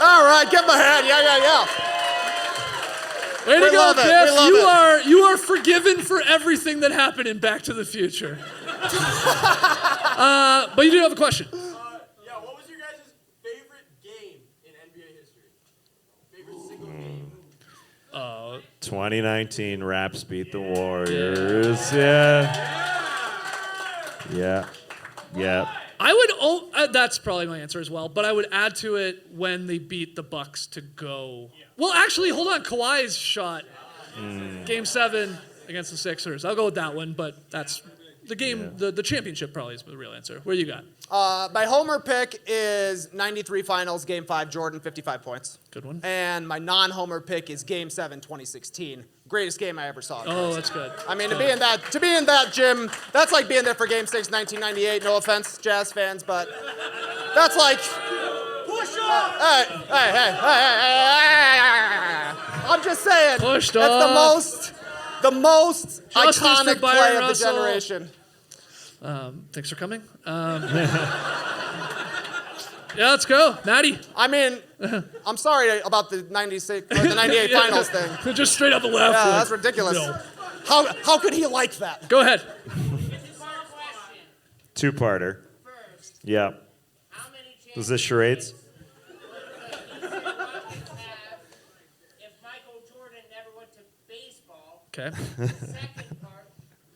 All right, give him a hand. Yeah. Way to We go, love it. Biff. We love You are forgiven for everything that happened in Back to the Future. But you do have a question. Yeah, what was your guys' favorite game in NBA history? Favorite single game? 2019 Raps beat the Warriors. Yeah. I would. That's probably my answer as well. But I would add to it when they beat the Bucks to go. Well, actually, hold on. Kawhi's shot, Game 7 against the Sixers. I'll go with that one. But that's the game. The championship probably is the real answer. Where you got? My homer pick is 93 finals, Game 5, Jordan, 55 points. Good one. And my non-homer pick is Game 7, 2016. Greatest game I ever saw. Oh, that's good. I mean, to be in that gym, that's like being there for Game 6, 1998. No offense, Jazz fans, but that's like. Push up! Hey. I'm just saying. Pushed that's off. the most Justice for iconic Byron play of the Yeah, let's go, Maddie. I mean, I'm sorry about the 96 or the 98 finals thing. Just straight up the left. Yeah, like, that's ridiculous. no. How could he like that? Go ahead. Two-parter. Yeah. Was this charades? If Michael Jordan never went to baseball, Okay. second part,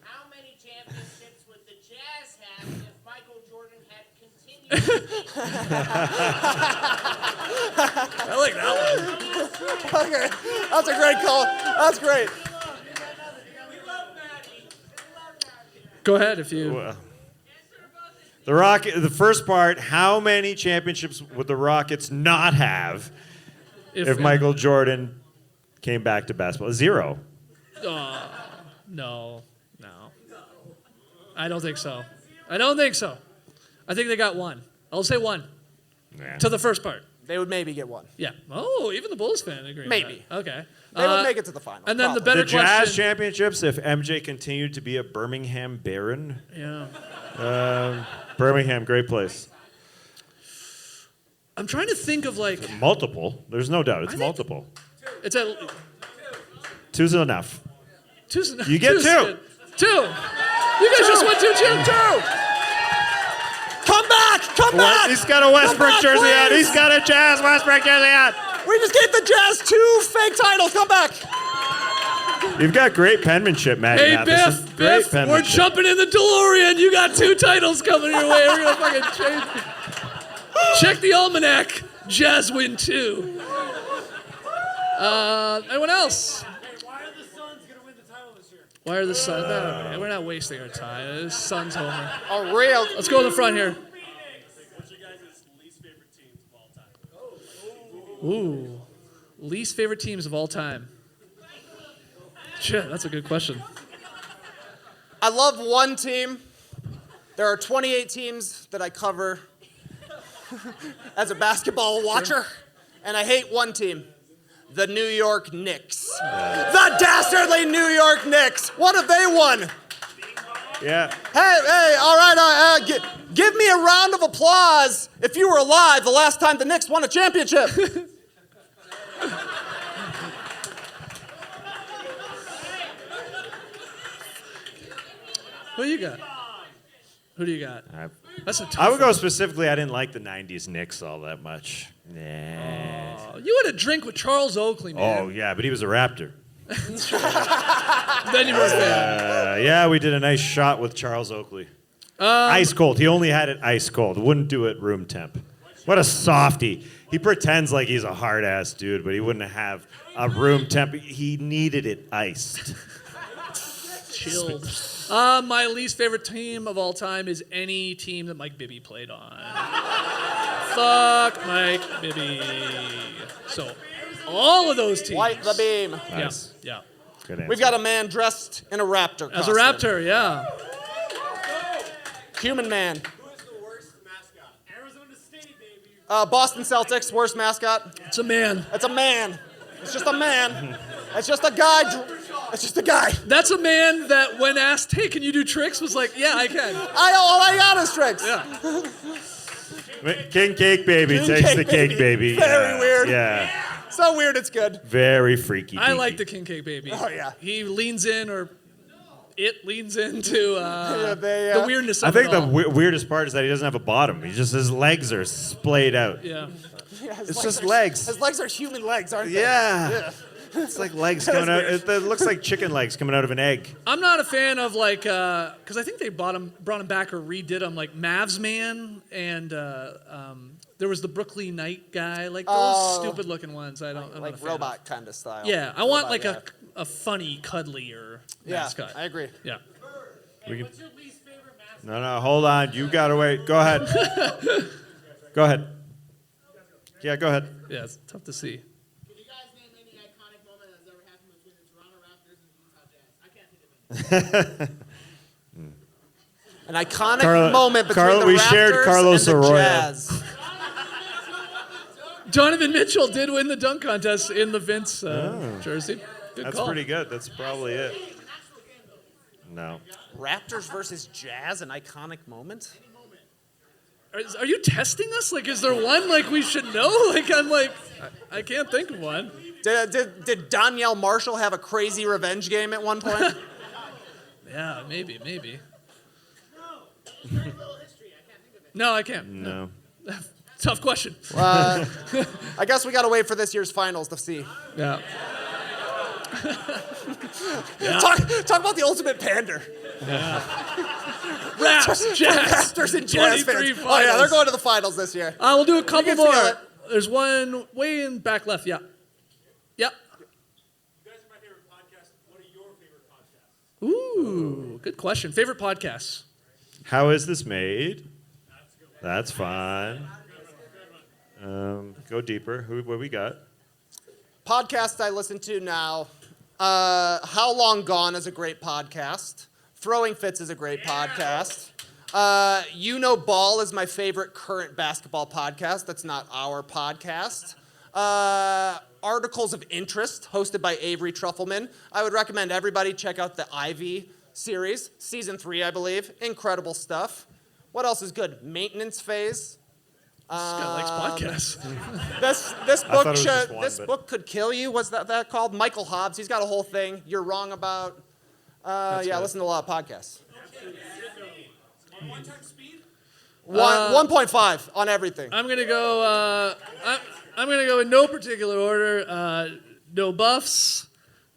how many championships would the Jazz have if Michael Jordan had continued? I like that one. Okay, that's a great call. That's great. Go ahead if you. Well, the first part, how many championships would the Rockets not have if Michael Jordan came back to basketball? 0. No. I don't think so. I think they got 1. I'll say 1 Nah. to the first part. They would maybe get 1. Yeah. Oh, even the Bulls fan agrees. Maybe. Okay. They would make it to the final. And then the probably. better The Jazz question. championships, if MJ continued to be a Birmingham Baron. Yeah. Birmingham, great place. I'm trying to think of like. Multiple. There's no doubt. It's think- multiple. It's a. 2's enough. Two's, You get two's 2. good. 2. You guys just went 2. Come back! Come back! He's got a Westbrook back, jersey on. please! He's got a Jazz Westbrook jersey on. We just gave the Jazz 2 fake titles. Come back! You've got great penmanship, Matt. Hey, Matheson. Biff, Great we're penmanship. jumping in the DeLorean. You got 2 titles coming your way. We're going to fucking change. Check the almanac. Jazz win 2. Anyone else? Why are the Suns going to win the title this year? Why are the Suns? No, we're not wasting our time. Suns homer. A real. Let's go in the front here. What's your guys' least favorite teams of all time? Ooh. Least favorite teams of all time. Shit, that's a good question. I love one team. There are 28 teams that I cover as a basketball watcher, and I hate one team. The New York Knicks. The dastardly New York Knicks. What have they won? Yeah. Hey, all right, give me a round of applause if you were alive the last time the Knicks won a championship. Who you got? Who do you got? That's a tough I would one. go specifically, I didn't like the 90s Knicks all that much. Nah. You had a drink with Charles Oakley, man. Oh, yeah, but he was a Raptor. Then you were a fan. Yeah, we did a nice shot with Charles Oakley. Ice cold. He only had it ice cold. Wouldn't do it room temp. What a softy. He pretends like he's a hard-ass dude, but he wouldn't have a room temp. He needed it iced. Chilled. My least favorite team of all time is any team that Mike Bibby played on. Fuck Mike Bibby. So, all of those teams. Light the beam. Nice. Yeah. Good answer. We've got a man dressed in a raptor As a costume. Raptor, yeah. Human man. Who is the worst mascot? Arizona State, baby. Boston Celtics, worst mascot. It's a man. It's a man. It's just a man. It's just a guy. It's just a guy. That's a man that, when asked, hey, can you do tricks, was like, yeah, I can. All I got is tricks. Yeah. King Cake Baby King takes Cake the cake Baby. baby. Very Yeah, weird. Yeah. So weird, it's good. Very freaky. I deaky. like the King Cake Baby. Oh, yeah. He leans in, or it leans into they, the weirdness I of think it the all. weirdest part is that he doesn't have a bottom. His legs are splayed out. Yeah. Yeah, his It's legs just are- legs. His legs are human legs, aren't they? Yeah. It's like legs coming out. It looks like chicken legs coming out of an egg. I'm not a fan of like, because I think they brought him back or redid him, like Mavs Man, and there was the Brooklyn Knight guy, like those stupid looking ones. I'm not a Like fan robot kind of style. Of. Yeah, I want like Robot, a funny, cuddlier yeah. mascot. I agree. Yeah. We can- What's your least favorite mascot? No, hold on. You gotta wait. Go ahead. Go ahead. Yeah, go ahead. Yeah, it's tough to see. Can you guys name any iconic moment that's ever happened between the Toronto Raptors and the Utah Jazz? I can't think of any. An iconic Carlo- moment between Carlo- the we Raptors shared Carlos and the Arroyo. Jazz. Donovan Mitchell did win the dunk contest in the Vince jersey. Good That's call. pretty good. That's probably it. No. Raptors versus Jazz, an iconic moment? are you testing us? Like, is there one like we should know? Like, I'm like, I can't think of one. Did Danielle Marshall have a crazy revenge game at one point? Yeah, maybe. No. Very little history. I can't think of it. No, I can't. No. Tough question. I guess we gotta wait for this year's finals to see. Yeah. Talk about the ultimate pander. Raps, jazz. Raptors and Jazz 23 fans. Oh yeah, they're finals. going to the finals this year. We'll do a couple can feel more. it. There's one way in back left. Yeah. Yeah. You guys are my favorite podcast. What are your favorite podcasts? Ooh, good question. Favorite podcasts? How is this made? That's fine. Go deeper. What we got? Podcasts I listen to now. How Long Gone is a great podcast. Throwing Fits is a great podcast. You Know Ball is my favorite current basketball podcast. That's not our podcast. Articles of Interest, hosted by Avery Trufelman. I would recommend everybody check out the Ivy series, season 3, I believe. Incredible stuff. What else is good? Maintenance Phase. This guy likes podcasts. This thought it book was just one, this but- book could kill you. What's that called? Michael Hobbs. He's got a whole thing. You're wrong about. I good. listen to a lot of podcasts. One-time speed? 1.5 on everything. I'm gonna go. I'm gonna go in no particular order. No buffs,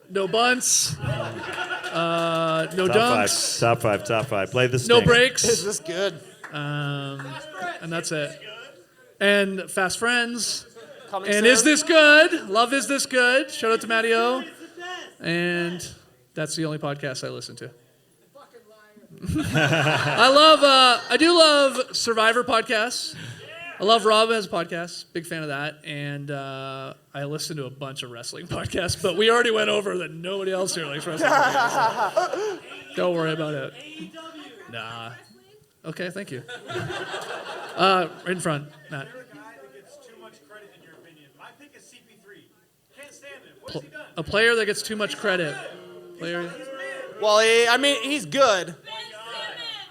no bunts, no dunks, Top five. Play the no snake. Is breaks, this good? and that's it. And Fast Friends. Coming And soon? Is This Good? Love Is This Good? Shout out to Matty O. And that's the only podcast I listen to. I do love Survivor podcasts. I love Rob has a podcast. Big fan of that. And I listen to a bunch of wrestling podcasts, but we already went over that nobody else here likes wrestling podcasts. Don't worry about it. Nah. Okay, thank you. Right in front, Matt. You're a guy that gets too much credit in your opinion. My pick is CP3. Can't stand him. What's he done? A player that gets too much credit. Player. Well, he's good.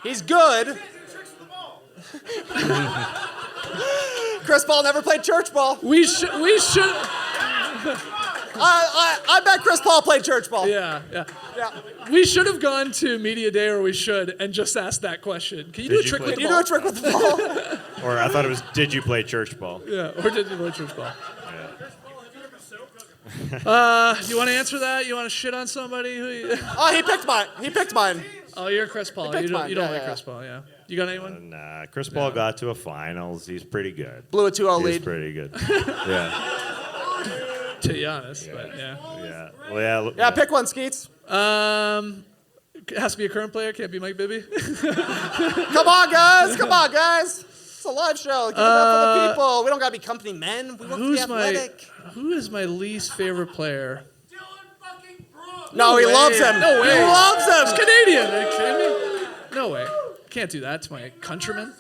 He's good. Tricks with the ball. Chris Paul never played church ball. We should. I bet Chris Paul played church ball. Yeah. Yeah. We should have gone to media day, or we should, and just asked that question. Can you do a Did you trick play- with the You do ball? a trick with the ball. Or I thought it was, did you play church ball? Yeah, or did you play church ball? You want to answer that? You want to shit on somebody? Oh, he picked mine. Oh, you're Chris Paul. picked You don't, mine. you don't Yeah, like yeah. Chris Paul, yeah. You got anyone? Nah, Chris Paul got to a finals. He's pretty good. Blew a 2-0 He's lead. pretty good. Yeah. To be honest, but yeah. Yeah. Well, Yeah, pick one, Skeets. It has to be a current player. Can't be Mike Bibby. Come on, guys. It's a live show. Give it up for the people. We don't gotta be company men. We want to be athletic. Who is my least favorite player? Dylan fucking Brooks. No, he way. loves him. No way. He loves He's him. Canadian. Are you kidding me? No way. Can't do that to my countrymen.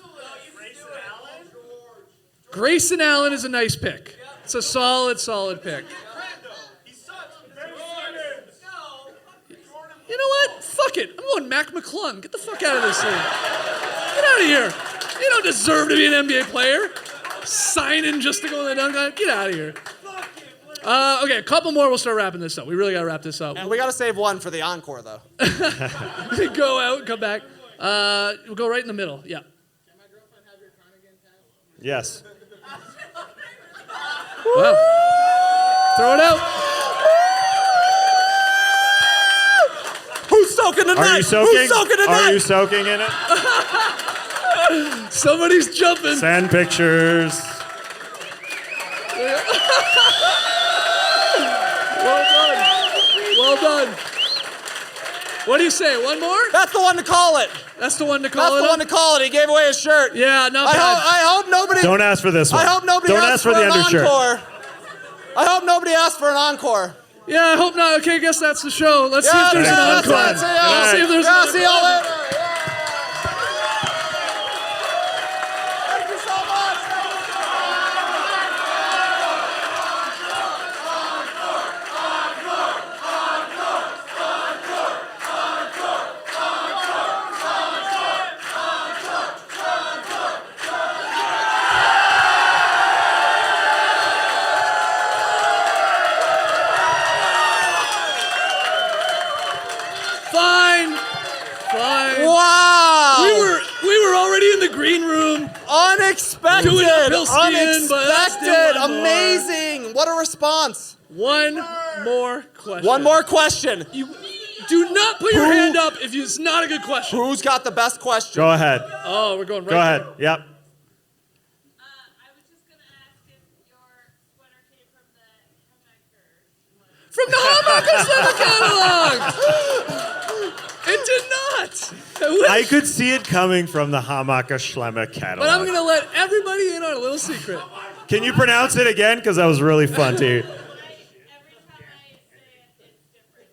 Grayson Allen is a nice pick. It's a solid pick. He sucks. You know what? Fuck it. I'm going Mac McClung. Get the fuck out of this league. Get out of here. You don't deserve to be an NBA player. Signing just to go in the dunk line. Get out of here. Okay, a couple more. We'll start wrapping this up. We really got to wrap this up. And we gotta save one for the encore, though. Go out, come back. We'll go right in the middle. Yeah. yes. Wow. Throw it out. Who's soaking tonight? Are you soaking? Who's soaking tonight? Are you soaking in it? Somebody's jumping. Send pictures. Well done. What do you say? One more? That's the one to call it. That's the one to That's call the it. one to call it. He gave away his shirt. Yeah, not I bad. hope nobody. Don't ask for this one. I hope nobody Don't asks ask for the an undershirt. encore. I hope nobody asks for an encore. Yeah, I hope not. Okay, I guess that's the show. Let's see Yeah, if there's an that's encore. it. See y'all. Let's see if there's Yeah, an see y'all encore. later. Thank you so much. Unexpected. Doing uphill skiing, but let's do Unexpected. one more. Amazing. What a response. One more question. One more question. You do not put your hand up if it's not a good question. Who's got the best question? Go ahead. Oh, we're going right. Go ahead. Yep. I was just going to ask if your sweater came from the Hammaker. From the Hammaker Slimmer catalog. It did not. I could see it coming from the Hammaker Schlemmer catalog. But I'm going to let everybody in on a little secret. Can you pronounce it again? Because that was really fun to hear. Every time I say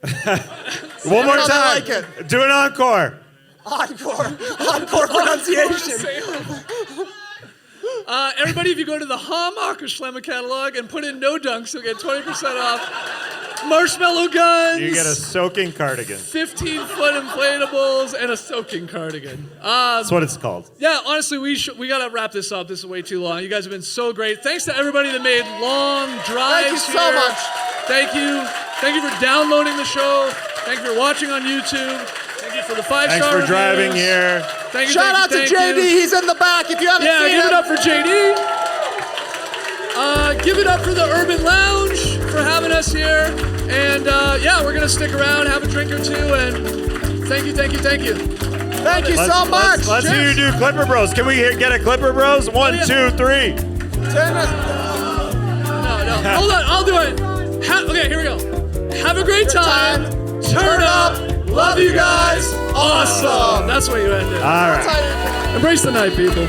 it, it's different. One more I time. like it. Do an encore. Encore pronunciation. Everybody, if you go to the Hammaker Schlemmer catalog and put in no dunks, you'll get 20% off. Marshmallow guns. You get a soaking cardigan. 15-foot inflatables and a soaking cardigan. That's what it's called. Yeah, honestly, we gotta wrap this up. This is way too long. You guys have been so great. Thanks to everybody that made long drives. Thank you so here. much. Thank you. Thank you for downloading the show. Thank you for watching on YouTube. Thank you for the 5-star Thanks for driving reviews. here. Thank you. Shout out to thank JD. you. He's in the back. If you haven't Yeah, seen give him. it up for JD. Give it up for the Urban Lounge for having us here. And yeah, we're gonna stick around, have a drink or two, and thank you. Thank you so much. Let's hear you do Clipper Bros. Can we get a Clipper Bros? 1, 2, 3. No. Hold on, I'll do it. Okay, here we go. Have a great time. Turn up. Love you guys. Awesome. That's what you ended. All right. Embrace the night, people.